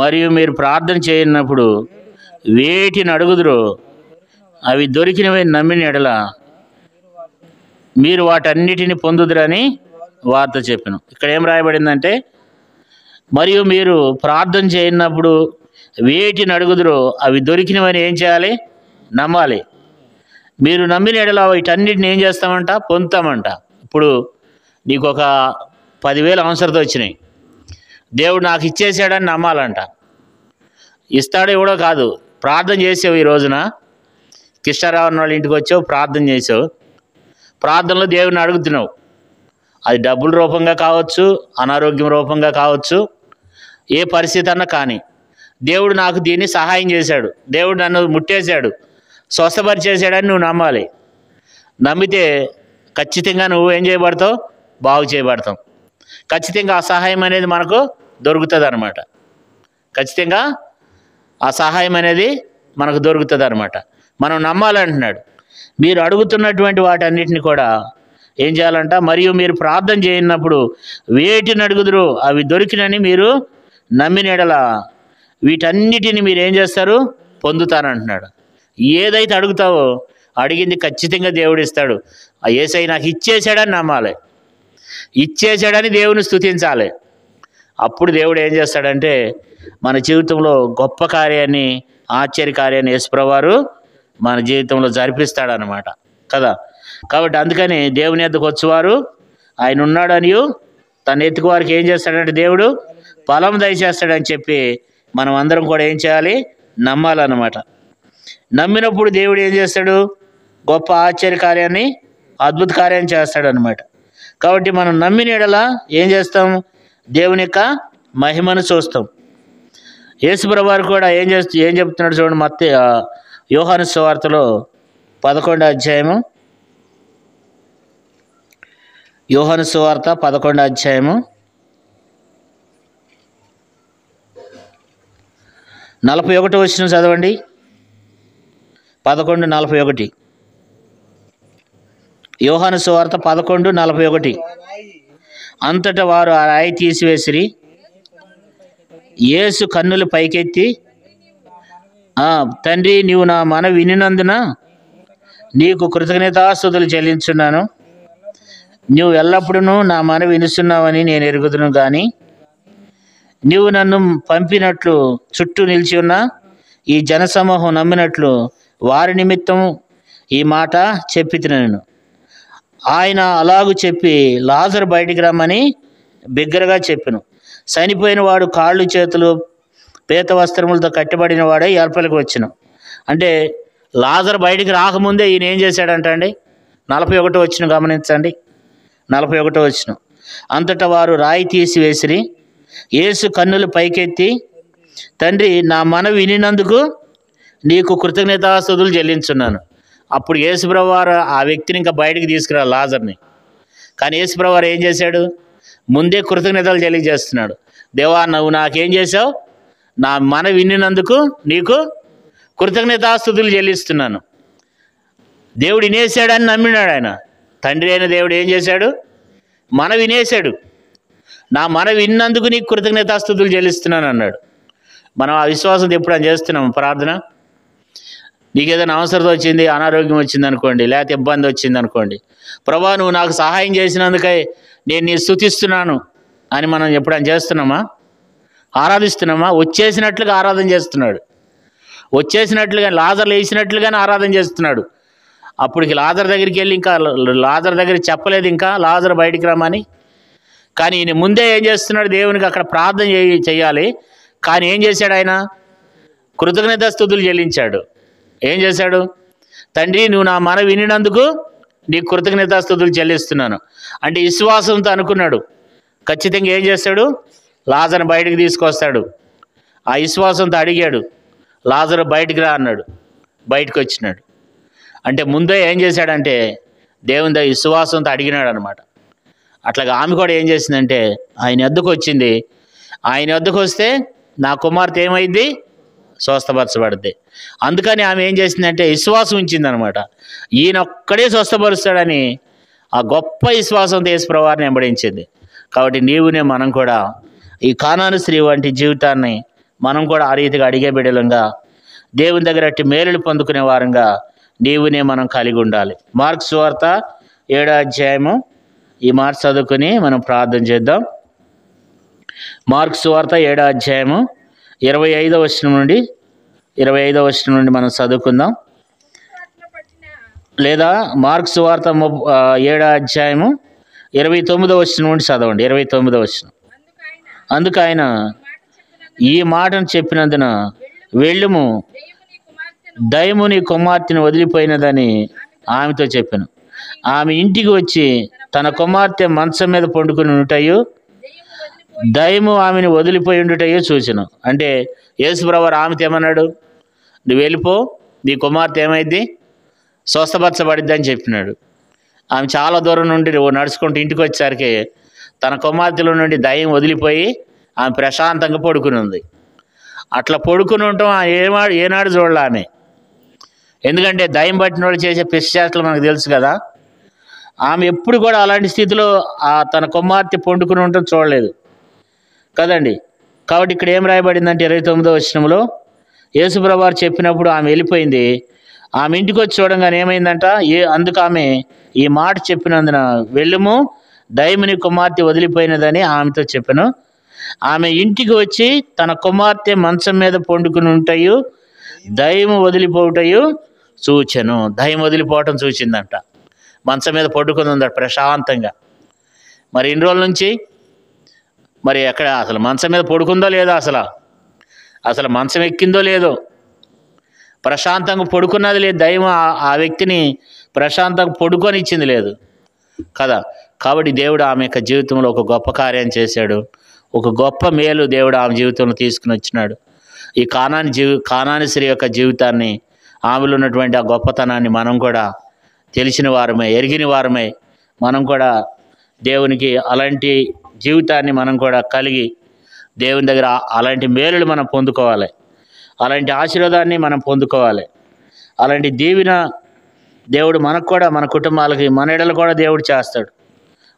మరియు మీరు ప్రార్థన చేయనప్పుడు వేటిని అడుగుదురో అవి దొరికినవి నమ్మిన ఎడల మీరు వాటన్నిటిని పొందుదురని వార్త చెప్పాను. ఇక్కడ ఏం రాయబడిందంటే, మరియు మీరు ప్రార్థన చేయనప్పుడు వేటిని అడుగుదురో అవి దొరికినవని ఏం చేయాలి? నమ్మాలి. మీరు నమ్మిన ఎడల వీటన్నిటిని ఏం చేస్తామంట? పొందుతామంట. ఇప్పుడు నీకు ఒక 10,000 అవసరత వచ్చినాయి, దేవుడు నాకు ఇచ్చేసాడని నమ్మాలంట. ఇస్తాడో ఇవ్వడో కాదు, ప్రార్థన చేసావు. ఈ రోజున కిష్టారావు వాళ్ళ ఇంటికి వచ్చావు, ప్రార్థన చేసావు, ప్రార్థనలో దేవుడిని అడుగుతున్నావు. అది డబ్బుల రూపంగా కావచ్చు, అనారోగ్యం రూపంగా కావచ్చు, ఏ పరిస్థితి అన్నా కానీ దేవుడు నాకు దీన్ని సహాయం చేశాడు, దేవుడు నన్ను ముట్టేశాడు, స్వస్థపరిచేసాడని నువ్వు నమ్మాలి. నమ్మితే ఖచ్చితంగా నువ్వు ఏం చేయబడతావు? బాగు చేయబడతావు. ఖచ్చితంగా ఆ సహాయం అనేది మనకు దొరుకుతుంది అన్నమాట. ఖచ్చితంగా ఆ సహాయం అనేది మనకు దొరుకుతుంది అన్నమాట. మనం నమ్మాలంటున్నాడు. మీరు అడుగుతున్నటువంటి వాటన్నిటిని కూడా ఏం చేయాలంట? మరియు మీరు ప్రార్థన చేయనప్పుడు వేటిని అడుగుదురు అవి దొరికినని మీరు నమ్మిన ఎడల వీటన్నిటిని మీరు ఏం చేస్తారు? పొందుతానంటున్నాడు. ఏదైతే అడుగుతావో అడిగింది ఖచ్చితంగా దేవుడు ఇస్తాడు. ఆ యేసయ్య నాకు ఇచ్చేసాడని నమ్మాలి, ఇచ్చేసాడని దేవుని స్తుతించాలి. అప్పుడు దేవుడు ఏం చేస్తాడంటే మన జీవితంలో గొప్ప కార్యాన్ని, ఆశ్చర్య కార్యాన్ని యేసుప్రభువారు మన జీవితంలో జరిపిస్తాడనమాట కదా. కాబట్టి అందుకని దేవుని ఎద్దకు వచ్చేవారు ఆయన ఉన్నాడని తన ఎత్తుకు వారికి ఏం చేస్తాడంటే దేవుడు ఫలం దయచేస్తాడని చెప్పి మనం అందరం కూడా ఏం చేయాలి? నమ్మాలన్నమాట. నమ్మినప్పుడు దేవుడు ఏం చేస్తాడు? గొప్ప ఆశ్చర్య కార్యాన్ని, అద్భుత కార్యాన్ని చేస్తాడనమాట. కాబట్టి మనం నమ్మిన ఎడల ఏం చేస్తాం? దేవుని యొక్క మహిమను చూస్తాం. యేసుప్రభువారు కూడా ఏం చెప్తున్నాడు చూడండి. యోహాను సువార్తలో 11వ అధ్యాయము, యోహాను సువార్త 11వ అధ్యాయము 41వ వచనం చదవండి. 11:41 యోహాను సువార్త 11:41. అంతటా వారు ఆ రాయి తీసివేసిరి. యేసు కన్నులు పైకెత్తి, తండ్రి నీవు నా మనవి వినినందున నీకు కృతజ్ఞతాస్తుతులు చెల్లించున్నాను. నువ్వు ఎల్లప్పుడూ నా మనవి వినుస్తున్నావని నేను ఎరుగుదును. కానీ నీవు నన్ను పంపినట్లు చుట్టూ నిలిచి ఉన్న ఈ జనసమూహం నమ్మినట్లు వారి నిమిత్తం ఈ మాట చెప్పితినను. ఆయన అలాగూ చెప్పి లాజరు బయటికి రమ్మని బిగ్గరగా చెప్పెను. చనిపోయిన వాడు కాళ్ళు చేతులు పీత వస్త్రములతో కట్టబడిన వాడే ఏర్పలికి వచ్చెను. అంటే లాజరు బయటికి రాకముందే ఈయన ఏం చేశాడంట అండి? 41వ వచనం గమనించండి. 41వ వచనం. అంతటా వారు రాయి తీసివేసిరి. యేసు కన్నులు పైకెత్తి, తండ్రి నా మనవి వినినందుకు నీకు కృతజ్ఞతాస్తుతులు చెల్లించున్నాను. అప్పుడు యేసుప్రభువారు ఆ వ్యక్తిని ఇంకా బయటికి తీసుకురా, లాజర్ని. కానీ యేసుప్రభువారు ఏం చేశాడు? ముందే కృతజ్ఞతలు తెలియజేస్తున్నాడు. దేవా నువ్వు నాకేం చేశావు? నా మనవి వినినందుకు నీకు కృతజ్ఞతాస్తుతులు చెల్లిస్తున్నాను. దేవుడు వినేశాడని నమ్మినాడు ఆయన. తండ్రి అయిన దేవుడు ఏం చేశాడు? మనవి వినేశాడు. నా మనవి విన్నందుకు నీకు కృతజ్ఞతాస్తుతులు చెల్లిస్తున్నాను అన్నాడు. మనం ఆ విశ్వాసం ఎప్పుడైనా చేస్తున్నాం ప్రార్థన? నీకు ఏదైనా అవసరం వచ్చింది, అనారోగ్యం వచ్చింది అనుకోండి, లేకపోతే ఇబ్బంది వచ్చింది అనుకోండి, ప్రభా నువ్వు నాకు సహాయం చేసినందుకై నేను నీ స్తుతిస్తున్నాను అని మనం ఎప్పుడైనా చేస్తున్నామా? ఆరాధిస్తున్నామా? వచ్చేసినట్లుగా ఆరాధన చేస్తున్నాడు. వచ్చేసినట్లుగా లాజరు లేచినట్లుగానే ఆరాధన చేస్తున్నాడు. అప్పటికి లాజర్ దగ్గరికి వెళ్ళి ఇంకా లాజర్ దగ్గరికి చెప్పలేదు, ఇంకా లాజర్ బయటికి రమ్మని. కానీ ఈయన ముందే ఏం చేస్తున్నాడు, దేవునికి అక్కడ ప్రార్థన చేయాలి. కానీ ఏం చేశాడు ఆయన? కృతజ్ఞతాస్తుతులు చెల్లించాడు. ఏం చేశాడు? తండ్రి, నువ్వు నా మనవి వినినందుకు నీకు కృతజ్ఞతాస్తుతులు చెల్లిస్తున్నాను అంటే విశ్వాసంతో అనుకున్నాడు. ఖచ్చితంగా ఏం చేస్తాడు? లాజర్ని బయటికి తీసుకొస్తాడు. ఆ విశ్వాసంతో అడిగాడు, లాజరు బయటికి రా అన్నాడు. బయటకు వచ్చినాడు. అంటే ముందే ఏం చేశాడంటే దేవుని దగ్గర విశ్వాసంతో అడిగినాడు అనమాట. అట్లాగా ఆమె కూడా ఏం చేసిందంటే ఆయన వద్దకు వచ్చింది. ఆయన వద్దకు వస్తే నా కుమార్తె ఏమైంది? స్వస్థపరచబడుద్ది. అందుకని ఆమె ఏం చేసిందంటే విశ్వాసం ఉంచిందనమాట. ఈయన ఒక్కడే స్వస్థపరుస్తాడని ఆ గొప్ప విశ్వాసంతో యేసుప్రభువుని వెంబడించింది. కాబట్టి నీవునే మనం కూడా ఈ కానాను స్త్రీ వంటి జీవితాన్ని మనం కూడా ఆ రీతిగా అడిగే బిడ్డలంగా, దేవుని దగ్గర అట్టి మేలులు పొందుకునే వారంగా నీవునే మనం కలిగి ఉండాలి. మార్కు సువార్త 7వ అధ్యాయము ఈ మాట చదువుకుని మనం ప్రార్థన చేద్దాం. మార్కు సువార్త 7వ అధ్యాయము 25వ వచనం నుండి మనం చదువుకుందాం. లేదా మార్కు సువార్త 7వ అధ్యాయము 29వ వచనం నుండి చదవండి. 29వ వచనం. అందుకు ఆయన ఈ మాటను చెప్పినందున వెళ్ళుము, దయ్యము నీ కుమార్తెను వదిలిపోయినదని ఆమెతో చెప్పాను. ఆమె ఇంటికి వచ్చి తన కుమార్తె మంచం మీద పండుకుని ఉంటయో, దయ్యము ఆమెను వదిలిపోయి ఉండుటయో చూచెను. అంటే యేసుప్రభువు ఆమెతో ఏమన్నాడు? నువ్వు వెళ్ళిపో, నీ కుమార్తె ఏమైంది? స్వస్థపరచబడిద్ది అని చెప్పినాడు. ఆమె చాలా దూరం నుండి నడుచుకుంటూ ఇంటికి వచ్చేసరికి తన కుమార్తెలో నుండి దయ్యం వదిలిపోయి ఆమె ప్రశాంతంగా పడుకుని ఉంది. అట్లా పడుకుని ఉండటం ఏనాడు చూడాలి ఆమె. ఎందుకంటే దయ్యం పట్టిన వాళ్ళు చేసే పిశాచాలు మనకు తెలుసు కదా. ఆమె ఎప్పుడు కూడా అలాంటి స్థితిలో తన కుమార్తె పండుకుని ఉండటం చూడలేదు కదండి. కాబట్టి ఇక్కడ ఏం రాయబడిందంటే 29వ వచనంలో యేసుప్రభువు చెప్పినప్పుడు ఆమె వెళ్ళిపోయింది. ఆమె ఇంటికి వచ్చి చూడంగానే ఏమైందంట? అందుకు ఆమె ఈ మాట చెప్పినందున వెళ్ళుము, దయ్యముని కుమార్తె వదిలిపోయినదని ఆమెతో చెప్పాను. ఆమె ఇంటికి వచ్చి తన కుమార్తె మంచం మీద పండుకుని ఉంటాయో, దయ్యము వదిలిపోవుటయో చూచెను. దయ్యం వదిలిపోవటం చూసిందంట. మంచం మీద పడుకుని ఉందట ప్రశాంతంగా. మరి ఇన్ని రోజుల నుంచి మరి ఎక్కడ అసలు మంచం మీద పడుకుందో లేదో, అసలు మంచం ఎక్కిందో లేదో, ప్రశాంతంగా పడుకున్నది లేదు. దయ్యం ఆ వ్యక్తిని ప్రశాంతంగా పడుకొని ఇచ్చింది లేదు కదా. కాబట్టి దేవుడు ఆమె యొక్క జీవితంలో ఒక గొప్ప కార్యం చేశాడు. ఒక గొప్ప మేలు దేవుడు ఆమె జీవితంలో తీసుకుని వచ్చినాడు. ఈ కానాని స్త్రీ యొక్క జీవితాన్ని, ఆమెలో ఉన్నటువంటి ఆ గొప్పతనాన్ని మనం కూడా తెలిసిన వారమే, ఎరిగిన వారమే మనం కూడా దేవునికి అలాంటి జీవితాన్ని మనం కూడా కలిగి దేవుని దగ్గర అలాంటి మేలులు మనం పొందుకోవాలి. అలాంటి ఆశీర్వాదాన్ని మనం పొందుకోవాలి. అలాంటి దీవెన దేవుడు మనకు కూడా, మన కుటుంబాలకి, మన ఎడలు కూడా దేవుడు చేస్తాడు,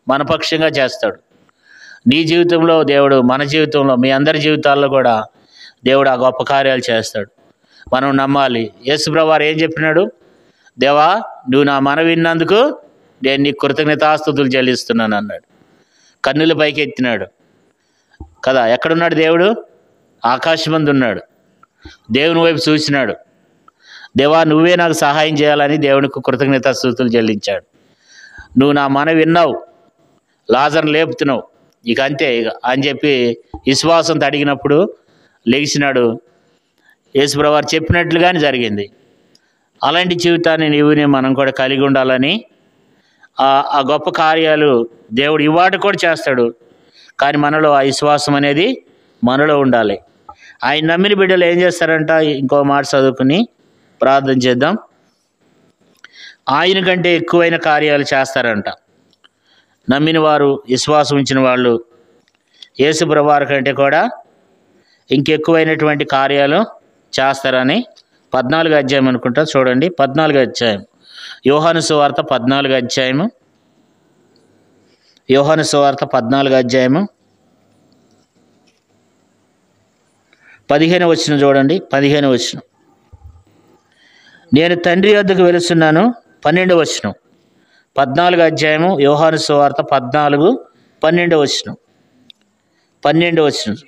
మన పక్షంగా చేస్తాడు. నీ జీవితంలో దేవుడు, మన జీవితంలో, మీ అందరి జీవితాల్లో కూడా దేవుడు ఆ గొప్ప కార్యాలు చేస్తాడు. మనం నమ్మాలి. యేసుప్రభువు ఏం చెప్పినాడు? దేవా, నువ్వు నా మనవి విన్నందుకు నేను నీకు కృతజ్ఞతాస్తుతులు చెల్లిస్తున్నాను అన్నాడు. కన్నుల పైకి ఎత్తినాడు కదా. ఎక్కడున్నాడు దేవుడు? ఆకాశమందు ఉన్నాడు. దేవుని వైపు చూసినాడు. దేవా, నువ్వే నాకు సహాయం చేయాలని దేవునికి కృతజ్ఞతాస్తుతులు చెల్లించాడు. నువ్వు నా మనవి విన్నావు, లాజర్ని లేపుతున్నావు, ఇక అంతే ఇక అని చెప్పి విశ్వాసంతో అడిగినప్పుడు లెగిసినాడు. యేసుప్రభువు చెప్పినట్లుగానే జరిగింది. అలాంటి జీవితాన్ని నీవునే మనం కూడా కలిగి ఉండాలని, ఆ గొప్ప కార్యాలు దేవుడు ఇవాటి కూడా చేస్తాడు. కానీ మనలో ఆ విశ్వాసం అనేది మనలో ఉండాలి. ఆయన నమ్మిన బిడ్డలు ఏం చేస్తారంట? ఇంకో మాట చదువుకుని ప్రార్థన చేద్దాం. ఆయన కంటే ఎక్కువైన కార్యాలు చేస్తారంట. నమ్మిన వారు, విశ్వాసం ఉంచిన వాళ్ళు యేసుప్రభువు కంటే కూడా ఇంకెక్కువైనటువంటి కార్యాలు చేస్తారని 14వ అధ్యాయం అనుకుంటా, చూడండి. 14వ అధ్యాయం యోహాను సువార్త 14వ అధ్యాయము, యోహాను సువార్త 14వ అధ్యాయము 15వ వచనం చూడండి. 15వ వచనం, నేను తండ్రి వద్దకు వెలుస్తున్నాను. 12వ వచనం, 14వ అధ్యాయము యోహాను సువార్త 14:12వ వచనం. 12వ వచనం,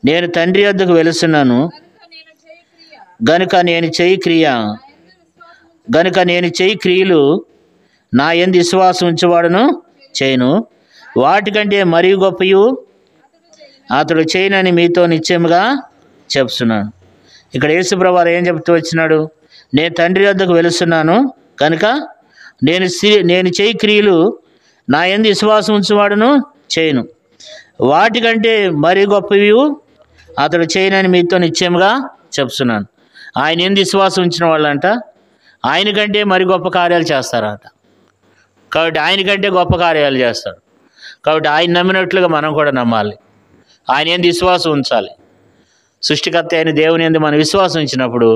నేను తండ్రి వద్దకు వెలుస్తున్నాను గనుక నేను చేయి క్రియ గనుక నేను చేయి క్రియలు నా యందు విశ్వాసం ఉంచేవాడును చేయను, వాటికంటే మరీ గొప్పయు అతడు చేయనని మీతో నిశ్చయముగా చెప్తున్నాను. ఇక్కడ యేసుప్రభువు ఏం చెప్తూ వచ్చినాడు? నేను తండ్రి వద్దకు వెలుస్తున్నాను కనుక నేను చేయి క్రియలు నా యందు విశ్వాసం ఉంచేవాడును చేయను, వాటికంటే మరీ గొప్పవి అతడు చేయనని మీతో నిశ్చయముగా చెప్తున్నాను. ఆయన యందు విశ్వాసం ఉంచిన వాళ్ళంట ఆయన కంటే మరి గొప్ప కార్యాలు చేస్తారంట. కాబట్టి ఆయన కంటే గొప్ప కార్యాలు చేస్తాడు. కాబట్టి ఆయన నమ్మినట్లుగా మనం కూడా నమ్మాలి, ఆయన యందు విశ్వాసం ఉంచాలి. సృష్టికర్త అయిన దేవుని యందు మనం విశ్వాసం ఉంచినప్పుడు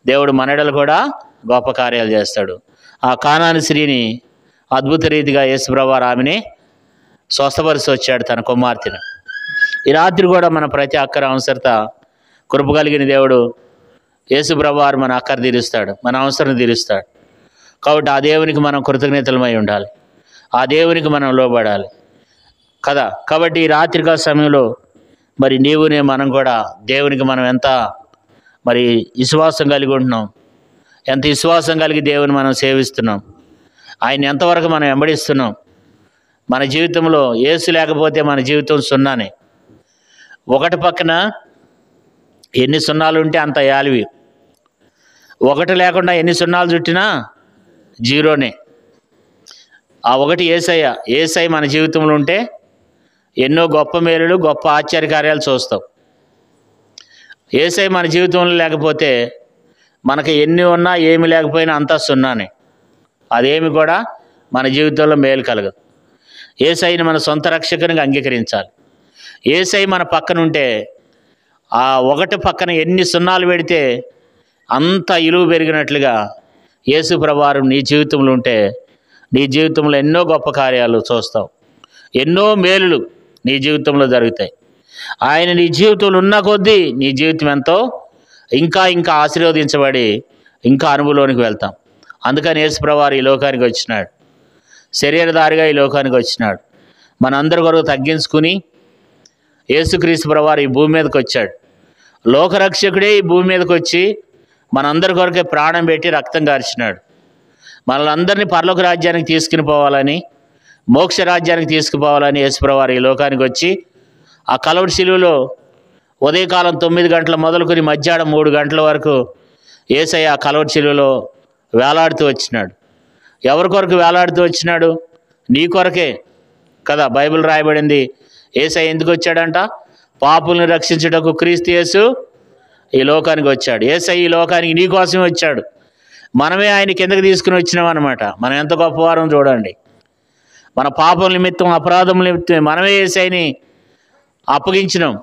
దేవుడు మనడలు కూడా గొప్ప కార్యాలు చేస్తాడు. ఆ కానాను స్త్రీని అద్భుత రీతిగా యేసుప్రభువు ఆమెని స్వస్థపరిచి వచ్చాడు తన కుమార్తెను. ఈ రాత్రి కూడా మన ప్రతి అక్కర అవసరత కృప కలిగిన దేవుడు యేసుప్రభువు మన అక్కర తీరుస్తాడు, మన అవసరం తీరుస్తాడు. కాబట్టి ఆ దేవునికి మనం కృతజ్ఞతలమై ఉండాలి, ఆ దేవునికి మనం లోబడాలి కదా. కాబట్టి ఈ రాత్రికాల సమయంలో మరి నీవునే మనం కూడా దేవునికి మనం ఎంత మరి విశ్వాసం కలిగి ఉంటున్నాం, ఎంత విశ్వాసం కలిగి దేవుని మనం సేవిస్తున్నాం, ఆయన ఎంతవరకు మనం వెంబడిస్తున్నాం. మన జీవితంలో యేసు లేకపోతే మన జీవితం సున్నానే. ఒకటి పక్కన ఎన్ని సున్నాలు ఉంటే అంత యాలివి, ఒకటి లేకుండా ఎన్ని సున్నాలు చుట్టినా జీరోనే. ఆ ఒకటి యేసయ్య మన జీవితంలో ఉంటే ఎన్నో గొప్ప మేలులు గొప్ప ఆశ్చర్యకార్యాలు చూస్తాం. యేసయ్య మన జీవితంలో లేకపోతే మనకి ఎన్ని ఉన్నా ఏమి లేకపోయినా అంతా సున్నానే, అదేమి కూడా మన జీవితంలో మేలు కలగదు. యేసయ్యని మన సొంత రక్షకునిగా అంగీకరించాలి. యేసయ్య మన పక్కన ఉంటే ఆ ఒకటి పక్కన ఎన్ని సున్నాలు పెడితే అంత ఇలువ పెరిగినట్లుగా యేసు ప్రభువు నీ జీవితంలో ఉంటే నీ జీవితంలో ఎన్నో గొప్ప కార్యాలు చూస్తావు, ఎన్నో మేలులు నీ జీవితంలో జరుగుతాయి. ఆయన నీ జీవితంలో ఉన్న కొద్దీ నీ జీవితం ఎంతో ఇంకా ఇంకా ఆశీర్వదించబడి ఇంకా అనుభవంలోనికి వెళ్తాం. అందుకని యేసు ప్రభువు ఈ లోకానికి వచ్చినాడు, శరీరధారిగా ఈ లోకానికి వచ్చినాడు. మనందరి కొరకు తగ్గించుకుని యేసుక్రీస్తు ప్రభువు ఈ భూమి మీదకి వచ్చాడు. లోకరక్షకుడే ఈ భూమి మీదకి వచ్చి మనందరి కొరకే ప్రాణం పెట్టి రక్తం కార్చినాడు. మనల్ని అందరినీ పరలోక రాజ్యానికి తీసుకుని పోవాలని, మోక్ష రాజ్యానికి తీసుకుపోవాలని యేసు ప్రభువు ఈ లోకానికి వచ్చి ఆ కలవరి శిలువలో ఉదయకాలం 9 గంటల మొదలుకొని మధ్యాహ్నం 3 గంటల వరకు యేసయ్య ఆ కలవరి శిలువలో వేలాడుతూ వచ్చినాడు. ఎవరి కొరకు వేలాడుతూ వచ్చినాడు? నీ కొరకే కదా. బైబిల్ రాయబడింది, యేసయ్య ఎందుకు వచ్చాడంట? పాపుల్ని రక్షించుటకు క్రీస్తు యేసు ఈ లోకానికి వచ్చాడు. యేసయ్య ఈ లోకానికి నీ కోసమే వచ్చాడు. మనమే ఆయన కిందకి తీసుకుని వచ్చినాం అనమాట. మనం ఎంత గొప్పవారం చూడండి. మన పాపం నిమిత్తం అపరాధం నిమిత్తం మనమే యేసయ్యని అప్పగించినాం.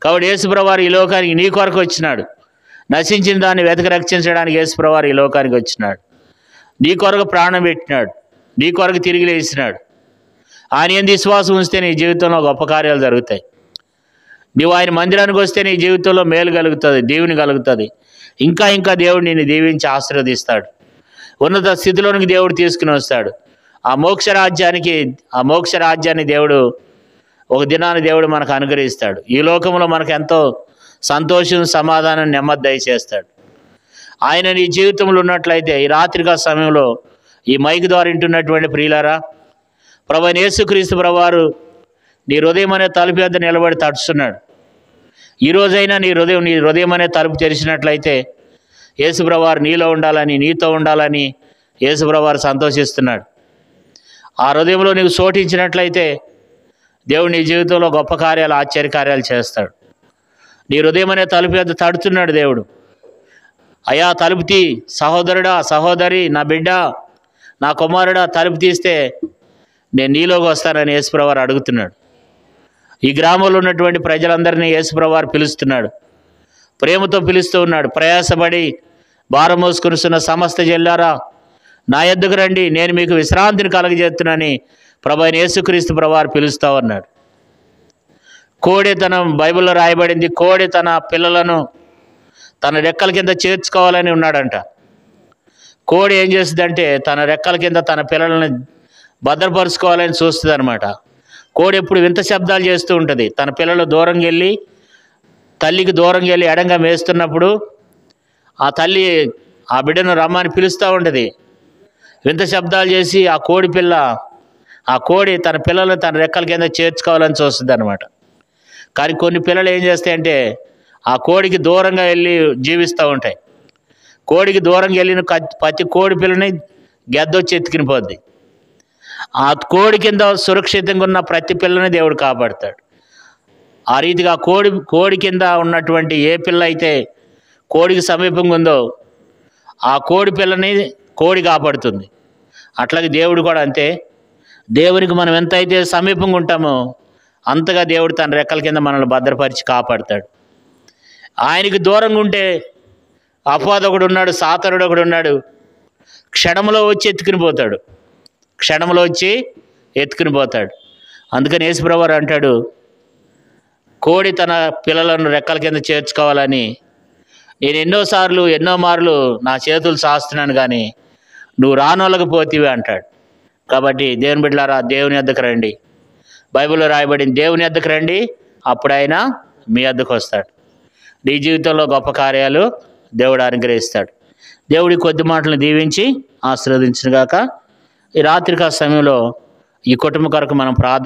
కాబట్టి యేసు ప్రభువు ఈ లోకానికి నీ కొరకు వచ్చినాడు. నశించిన దాన్ని వెతక రక్షించడానికి యేసు ప్రభువు ఈ లోకానికి వచ్చినాడు. నీ కొరకు ప్రాణం పెట్టినాడు, నీ కొరకు తిరిగి లేచినాడు. ఆయన యందు విశ్వాసం ఉంచితే నీ జీవితంలో గొప్ప కార్యాలు జరుగుతాయి. నీవు ఆయన మందిరానికి వస్తే నీ జీవితంలో మేలు కలుగుతుంది, దీవెని కలుగుతుంది. ఇంకా ఇంకా దేవుడు నిన్ను దీవించి ఆశీర్వదిస్తాడు. ఉన్నత స్థితిలోనికి దేవుడు తీసుకుని వస్తాడు. ఆ మోక్ష రాజ్యాన్ని దేవుడు ఒక దినాన్ని దేవుడు మనకు అనుగ్రహిస్తాడు. ఈ లోకంలో మనకు ఎంతో సంతోషం, సమాధానం, నెమ్మది దయచేస్తాడు. ఆయన నీ జీవితంలో ఉన్నట్లయితే ఈ రాత్రికాల సమయంలో ఈ మైక్ ద్వారా వింటున్నటువంటి ప్రియులారా, ప్రభువైన యేసుక్రీస్తు ప్రభువారు నీ హృదయం అనే తలుపు వద్ద నిలబడి తడుస్తున్నాడు. ఈరోజైనా నీ హృదయం అనే తలుపు తెరిచినట్లయితే యేసు ప్రభువారు నీలో ఉండాలని, నీతో ఉండాలని యేసు ప్రభువారు సంతోషిస్తున్నాడు. ఆ హృదయంలో నీకు చోటించినట్లయితే దేవుడు నీ జీవితంలో గొప్ప కార్యాలు, ఆశ్చర్యకార్యాలు చేస్తాడు. నీ హృదయం అనే తలుపు వద్ద తడుతున్నాడు దేవుడు. అయ్యా తలుపు తీ, సహోదరుడా, సహోదరి, నా బిడ్డ, నా కుమారుడా తలుపు తీస్తే నేను నీలోకి వస్తానని యేసు ప్రభువారు అడుగుతున్నాడు. ఈ గ్రామంలో ఉన్నటువంటి ప్రజలందరినీ యేసు ప్రభువారు పిలుస్తున్నాడు, ప్రేమతో పిలుస్తూ ఉన్నాడు. ప్రయాసపడి భారం మోసుకునిస్తున్న సమస్త జల్లారా నా యొద్దకు రండి, నేను మీకు విశ్రాంతిని కలగజేస్తున్నానని ప్రభువైన యేసుక్రీస్తు ప్రభువారు పిలుస్తూ ఉన్నాడు. కోడె బైబిల్లో రాయబడింది, కోడె తన పిల్లలను తన రెక్కల కింద చేర్చుకోవాలని ఉన్నాడంట. కోడి ఏం చేస్తుందంటే తన రెక్కల కింద తన పిల్లల్ని భద్రపరుచుకోవాలని చూస్తుంది అనమాట. కోడి ఎప్పుడు వింత శబ్దాలు చేస్తూ ఉంటుంది. తన పిల్లలు తల్లికి దూరంగా వెళ్ళి ఎడంగా మేస్తున్నప్పుడు ఆ తల్లి ఆ బిడ్డను రమ్మని పిలుస్తూ ఉంటుంది. వింత శబ్దాలు చేసి ఆ కోడి తన పిల్లలను తన రెక్కల కింద చేర్చుకోవాలని చూస్తుంది అనమాట. కానీ కొన్ని పిల్లలు ఏం చేస్తాయంటే ఆ కోడికి దూరంగా వెళ్ళి జీవిస్తూ ఉంటాయి. కోడికి దూరంగా వెళ్ళిన ప్రతి కోడి పిల్లని గెద్దొచ్చి ఎత్తుకుని పోద్ది. ఆ కోడి కింద సురక్షితంగా ఉన్న ప్రతి పిల్లని దేవుడు కాపాడుతాడు. ఆ రీతిగా కోడి కింద ఉన్నటువంటి ఏ పిల్ల అయితే కోడికి సమీపంగా ఉందో ఆ కోడి పిల్లని కోడి కాపాడుతుంది. అట్లాగే దేవుడు కూడా అంతే. దేవునికి మనం ఎంత అయితే సమీపంగా ఉంటామో అంతగా దేవుడు తన రెక్కల కింద మనల్ని భద్రపరిచి కాపాడుతాడు. ఆయనకి దూరంగా ఉంటే అపవాది ఒకడు ఉన్నాడు, సాతానుడు ఒకడు ఉన్నాడు. క్షణంలో వచ్చి ఎత్తుకుని పోతాడు. అందుకని యేసుప్రభువు అంటాడు, కోడి తన పిల్లలను రెక్కల కింద చేర్చుకోవాలని నేను ఎన్నో మార్లు నా చేతులు సాస్తున్నాను, కానీ నువ్వు రానోళ్ళకపోతేవి అంటాడు. కాబట్టి దేవుని బిడ్డలారా, దేవుని వద్దకు రండి. బైబిల్లో రాయబడింది, దేవుని వద్దకు రండి, అప్పుడు ఆయన మీ వద్దకు వస్తాడు. నీ జీవితంలో గొప్ప కార్యాలు దేవుడు అనుగ్రహిస్తాడు. దేవుడి కొద్ది మాటలను దీవించి ఆశీర్వదించును గాక. ఈ రాత్రికాల సమయంలో ఈ కుటుంబం కొరకు మనం ప్రార్థన